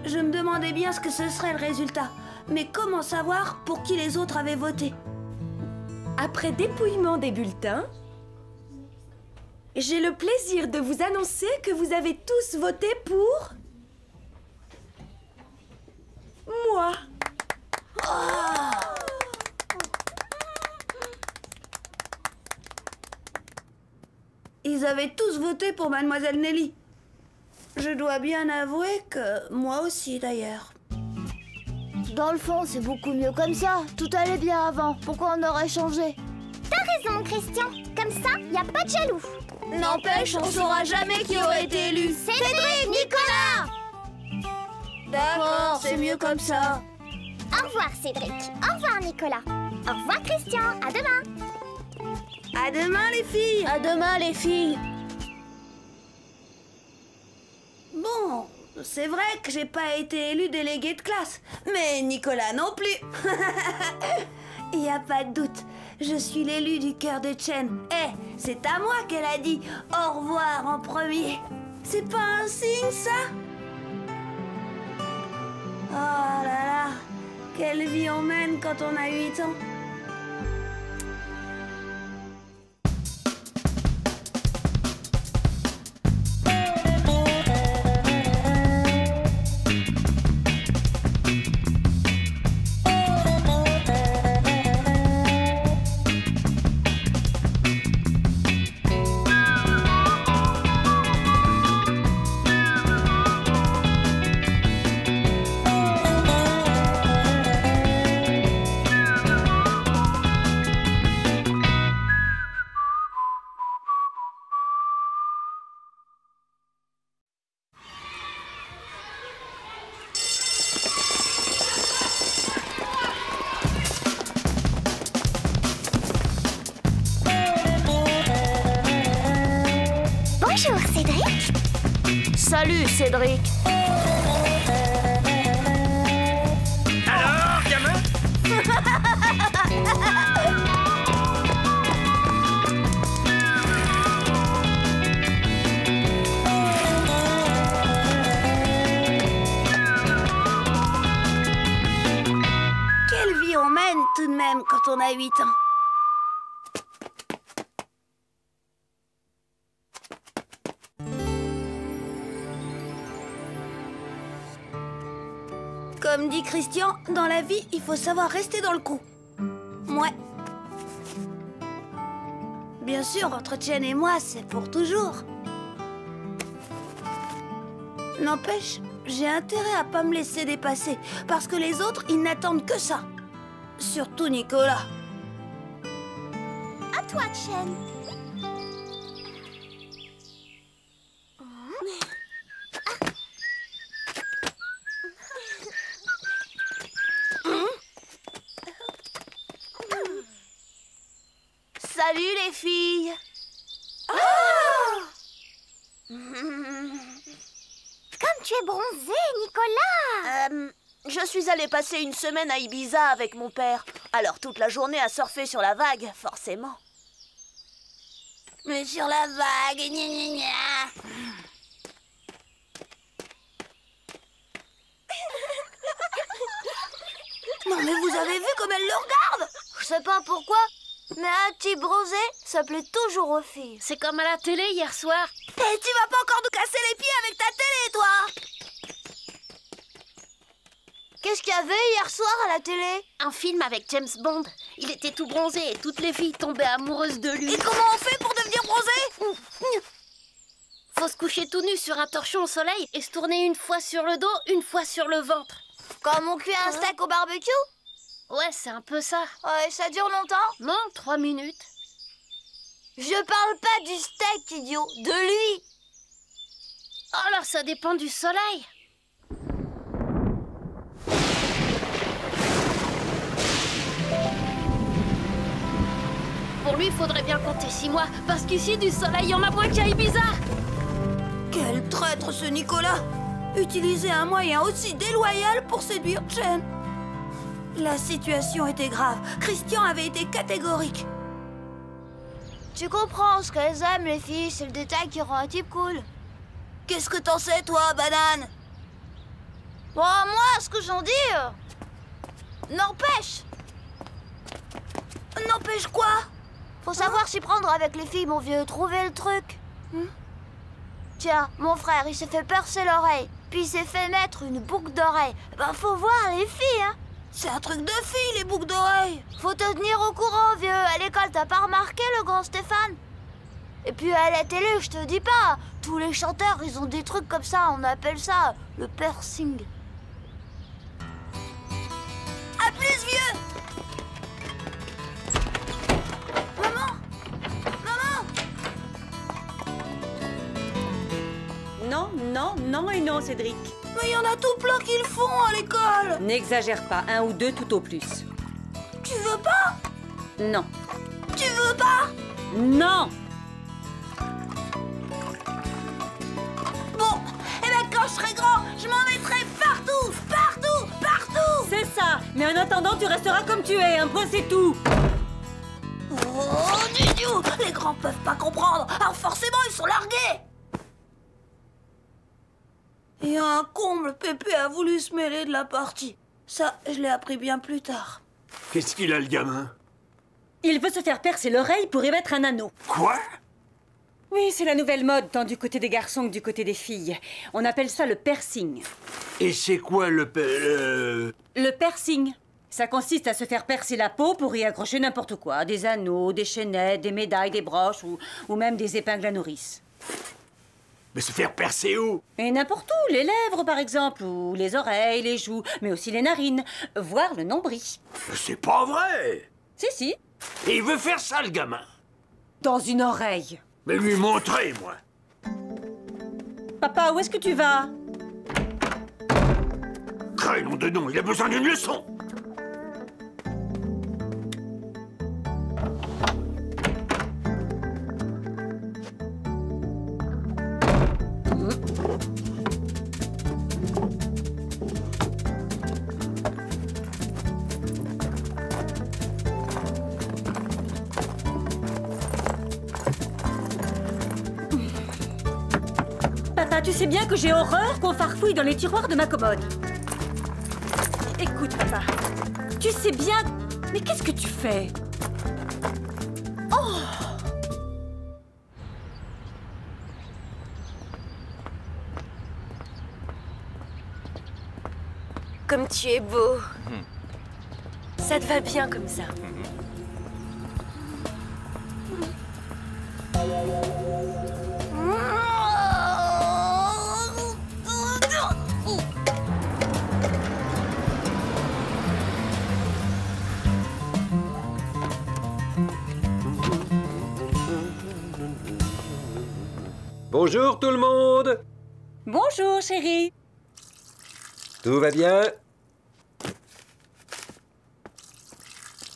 Speaker 3: Je me demandais bien ce que ce serait le résultat. Mais comment savoir pour qui les autres avaient voté?
Speaker 9: Après dépouillement des bulletins, j'ai le plaisir de vous annoncer que vous avez tous voté pour... moi.
Speaker 3: Ils avaient tous voté pour Mademoiselle Nelly. Je dois bien avouer que moi aussi d'ailleurs.
Speaker 7: Dans le fond, c'est beaucoup mieux comme ça. Tout allait bien avant. Pourquoi on aurait changé? T'as raison, Christian. Comme ça, y a pas de jaloux.
Speaker 3: N'empêche, on saura jamais qui aurait été élu.
Speaker 7: Cédric, Nicolas!
Speaker 3: D'accord, c'est mieux comme ça.
Speaker 4: Au revoir, Cédric. Au revoir, Nicolas. Au revoir, Christian. À demain.
Speaker 3: À demain les filles.
Speaker 8: À demain, les filles.
Speaker 3: Bon, c'est vrai que j'ai pas été élue déléguée de classe, mais Nicolas non plus. Il n'y a pas de doute, je suis l'élu du cœur de Chen. C'est à moi qu'elle a dit au revoir en premier. C'est pas un signe, ça? Oh là là, quelle vie on mène quand on a 8 ans.
Speaker 7: Salut, Cédric.
Speaker 1: Alors, gamin?
Speaker 3: Quelle vie on mène tout de même quand on a 8 ans. Comme dit Christian, dans la vie, il faut savoir rester dans le coup. Ouais. Bien sûr, entre Chen et moi, c'est pour toujours. N'empêche, j'ai intérêt à pas me laisser dépasser, parce que les autres, ils n'attendent que ça. Surtout Nicolas.
Speaker 4: À toi, Chen.
Speaker 7: Salut, les filles.
Speaker 4: Comme tu es bronzé, Nicolas.
Speaker 7: Je suis allée passer une semaine à Ibiza avec mon père. Alors toute la journée à surfer sur la vague, forcément.
Speaker 3: Mais sur la vague, gna gna gna. Non mais vous avez vu comme elle le regarde?
Speaker 7: Je sais pas pourquoi, mais un type bronzé, ça plaît toujours aux filles.
Speaker 8: C'est comme à la télé hier soir.
Speaker 3: Et tu vas pas encore nous casser les pieds avec ta télé, toi?
Speaker 7: Qu'est-ce qu'il y avait hier soir à la télé?
Speaker 8: Un film avec James Bond. Il était tout bronzé et toutes les filles tombaient amoureuses de lui.
Speaker 3: Et comment on fait pour devenir bronzé?
Speaker 8: Faut se coucher tout nu sur un torchon au soleil et se tourner une fois sur le dos, une fois sur le ventre.
Speaker 7: Comme on cuit un steak au barbecue?
Speaker 8: Ouais, c'est un peu ça.
Speaker 7: Ouais, ça dure longtemps?
Speaker 8: Non, 3 minutes.
Speaker 7: Je parle pas du steak, idiot, de lui.
Speaker 8: Oh là, ça dépend du soleil. Pour lui, il faudrait bien compter 6 mois, parce qu'ici, du soleil, il y en a moins qu'à Ibiza.
Speaker 3: Quel traître ce Nicolas! Utiliser un moyen aussi déloyal pour séduire Chen. La situation était grave. Christian avait été catégorique.
Speaker 7: Tu comprends, ce qu'elles aiment, les filles, c'est le détail qui rend un type cool.
Speaker 3: Qu'est-ce que t'en sais, toi, banane?
Speaker 7: Bon, moi, ce que j'en dis... n'empêche.
Speaker 3: N'empêche quoi?
Speaker 7: Faut savoir s'y prendre avec les filles, mon vieux. Trouver le truc. Tiens, mon frère, il s'est fait percer l'oreille. Puis il s'est fait mettre une boucle d'oreille. Ben, faut voir les filles, hein.
Speaker 3: C'est un truc de fille, les boucles d'oreilles.
Speaker 7: Faut te tenir au courant, vieux. À l'école, t'as pas remarqué le grand Stéphane? Et puis à la télé, je te dis pas. Tous les chanteurs, ils ont des trucs comme ça. On appelle ça le piercing.
Speaker 3: À plus, vieux. Maman.
Speaker 5: Non, non, non et non, Cédric.
Speaker 3: Mais il y en a tout plein qui le font à l'école.
Speaker 5: N'exagère pas, 1 ou 2 tout au plus.
Speaker 3: Tu veux pas?
Speaker 5: Non.
Speaker 3: Tu veux pas?
Speaker 5: Non.
Speaker 3: Bon, eh ben quand je serai grand, je m'en mettrai partout, partout, partout.
Speaker 5: C'est ça. Mais en attendant, tu resteras comme tu es. Un point, c'est tout.
Speaker 3: Oh, Didiou, les grands peuvent pas comprendre. Alors forcément, ils sont largués. Et un comble, Pépé a voulu se mêler de la partie. Ça, je l'ai appris bien plus tard.
Speaker 2: Qu'est-ce qu'il a, le gamin?
Speaker 5: Il veut se faire percer l'oreille pour y mettre un anneau.
Speaker 2: Quoi?
Speaker 5: Oui, c'est la nouvelle mode, tant du côté des garçons que du côté des filles. On appelle ça le piercing.
Speaker 2: Et c'est quoi le...
Speaker 5: Le piercing, ça consiste à se faire percer la peau pour y accrocher n'importe quoi. Des anneaux, des chaînettes, des médailles, des broches ou même des épingles à nourrice.
Speaker 2: Mais se faire percer où?
Speaker 5: Et n'importe où, les lèvres par exemple, ou les oreilles, les joues, mais aussi les narines, voire le nombril.
Speaker 2: C'est pas vrai!
Speaker 5: Si.
Speaker 2: Et il veut faire ça, le gamin?
Speaker 5: Dans une oreille.
Speaker 2: Mais lui montrer, moi!
Speaker 5: Papa, où est-ce que tu vas?
Speaker 2: Nom de nom, il a besoin d'une leçon!
Speaker 5: tu sais bien que j'ai horreur qu'on farfouille dans les tiroirs de ma commode. Écoute, papa, tu sais bien... Mais qu'est-ce que tu fais? Oh!
Speaker 9: Comme tu es beau. Ça te va bien comme ça.
Speaker 6: Bonjour tout le monde.
Speaker 5: Bonjour, chérie.
Speaker 6: Tout va bien?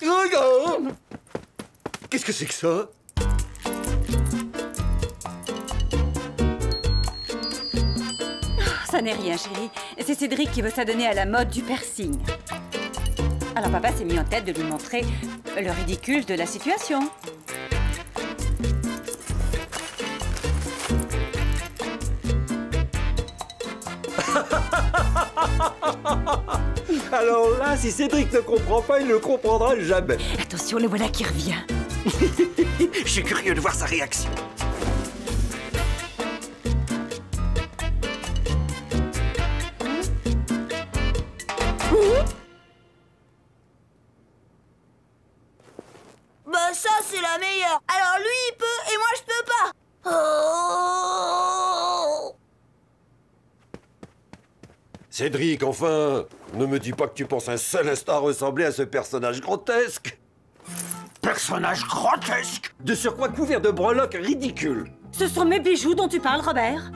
Speaker 6: Regarde! Qu'est-ce que c'est que ça?
Speaker 5: Ça n'est rien, chérie. C'est Cédric qui veut s'adonner à la mode du piercing. Alors papa s'est mis en tête de lui montrer le ridicule de la situation.
Speaker 6: Alors là, si Cédric ne comprend pas, il ne comprendra jamais.
Speaker 5: Attention, le voilà qui revient.
Speaker 6: Je suis curieux de voir sa réaction.
Speaker 3: Bah ça, c'est la meilleure. Alors lui, il peut et moi, je peux pas. Oh!
Speaker 6: Cédric, enfin, ne me dis pas que tu penses un seul instant ressembler à ce personnage grotesque.
Speaker 2: Personnage grotesque!
Speaker 6: De surcroît couvert de breloques ridicules.
Speaker 5: Ce sont mes bijoux dont tu parles, Robert.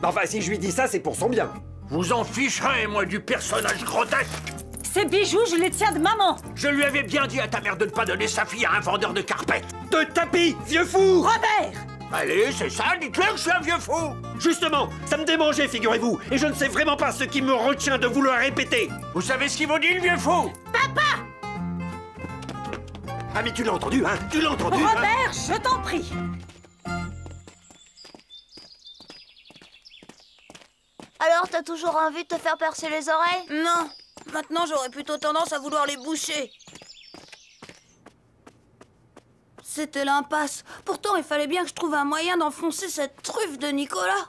Speaker 6: Enfin, si je lui dis ça, c'est pour son bien.
Speaker 2: Vous en ficherez, moi, du personnage grotesque!
Speaker 5: Ces bijoux, je les tiens de maman.
Speaker 2: Je lui avais bien dit à ta mère de ne pas donner sa fille à un vendeur de carpettes.
Speaker 6: De tapis, vieux fou!
Speaker 5: Robert!
Speaker 2: Allez, c'est ça, dites-le que je suis un vieux fou!
Speaker 6: Justement, ça me démangeait, figurez-vous, et je ne sais vraiment pas ce qui me retient de vous le répéter.
Speaker 2: Vous savez ce qu'il vous dit, le vieux fou?
Speaker 5: Papa!
Speaker 6: Ah, mais tu l'as entendu, hein? Tu l'as entendu, hein?
Speaker 5: Robert, je t'en prie.
Speaker 7: Alors, t'as toujours envie de te faire percer les oreilles?
Speaker 3: Non, maintenant j'aurais plutôt tendance à vouloir les boucher. C'était l'impasse. Pourtant, il fallait bien que je trouve un moyen d'enfoncer cette truffe de Nicolas.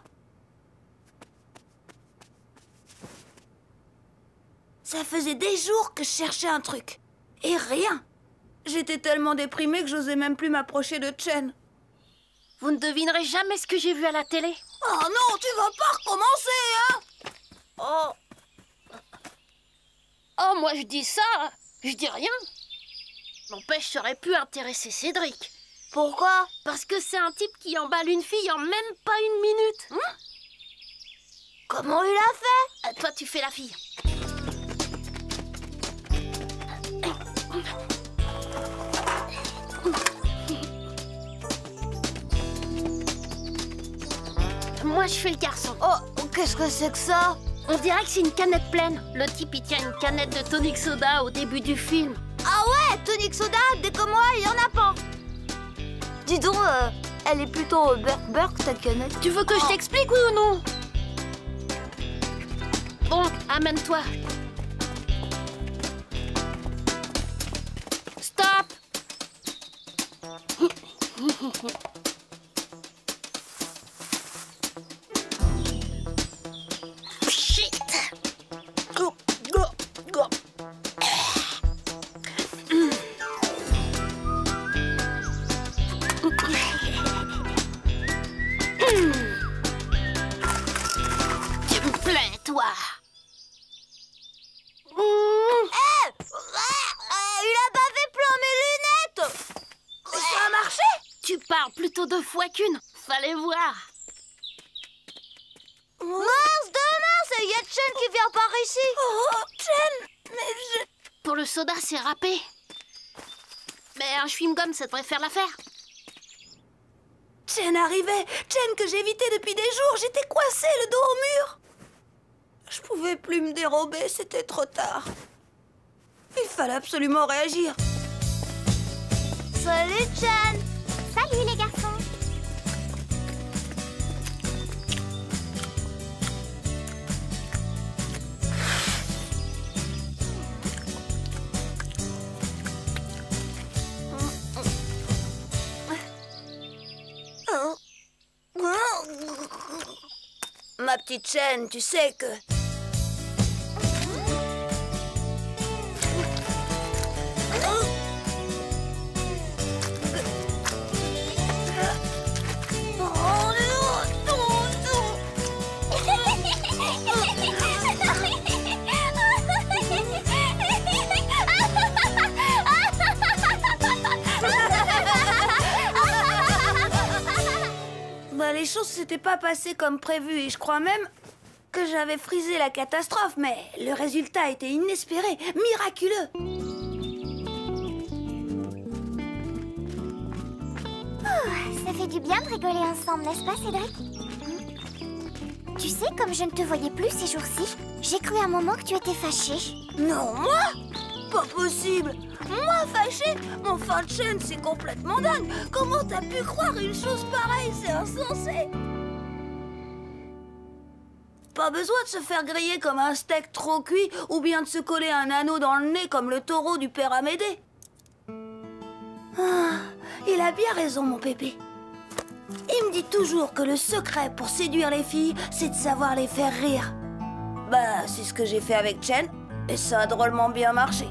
Speaker 3: Ça faisait des jours que je cherchais un truc. Et rien. J'étais tellement déprimée que j'osais même plus m'approcher de Chen.
Speaker 8: Vous ne devinerez jamais ce que j'ai vu à la télé.
Speaker 3: Oh non, tu vas pas recommencer, hein?
Speaker 8: Oh. Oh, moi je dis ça, je dis rien. N'empêche, ça aurait pu intéresser Cédric.
Speaker 7: Pourquoi?
Speaker 8: Parce que c'est un type qui emballe une fille en même pas une minute.
Speaker 7: Comment il a fait?
Speaker 8: Toi, tu fais la fille. Moi, je fais le garçon.
Speaker 7: Oh, qu'est-ce que c'est que ça?
Speaker 8: On dirait que c'est une canette pleine. Le type, il tient une canette de tonic soda au début du film.
Speaker 7: Ah ouais, tonic soda, dès comme moi, il y en a pas. Dis donc, elle est plutôt burk ta canette.
Speaker 8: Tu veux que je t'explique, oui ou non? Bon, amène-toi. Stop. Shit.
Speaker 3: Go, go, go.
Speaker 8: Tu me plais, toi.
Speaker 7: Il a bavé plein mes lunettes.
Speaker 3: Ça a marché?
Speaker 8: Tu parles plutôt deux fois qu'une. Fallait voir.
Speaker 7: Mince, il y a Chen qui vient par ici.
Speaker 3: Oh, Chen, mais je...
Speaker 8: Pour le soda, c'est râpé. Mais un chewing-gum, ça devrait faire l'affaire.
Speaker 3: Chen arrivait. Chen que j'évitais depuis des jours. J'étais coincée, le dos au mur. Je pouvais plus me dérober, c'était trop tard. Il fallait absolument réagir.
Speaker 7: Salut, Chen.
Speaker 4: Salut les garçons.
Speaker 3: ma petite Chen, tu sais que... Bah, les choses s'étaient pas passées comme prévu et je crois même que j'avais frisé la catastrophe, mais le résultat était inespéré, miraculeux.
Speaker 4: Ça fait du bien de rigoler ensemble, n'est-ce pas, Cédric? Tu sais, comme je ne te voyais plus ces jours-ci, j'ai cru un moment que tu étais fâché.
Speaker 3: Non, moi? Pas possible. Moi, fâché? Mon fin de chaîne, c'est complètement dingue. Comment t'as pu croire une chose pareille? C'est insensé. Pas besoin de se faire griller comme un steak trop cuit ou bien de se coller un anneau dans le nez comme le taureau du père Amédée. Ah, il a bien raison, mon pépé. Il me dit toujours que le secret pour séduire les filles, c'est de savoir les faire rire. Bah, c'est ce que j'ai fait avec Chen, et ça a drôlement bien marché.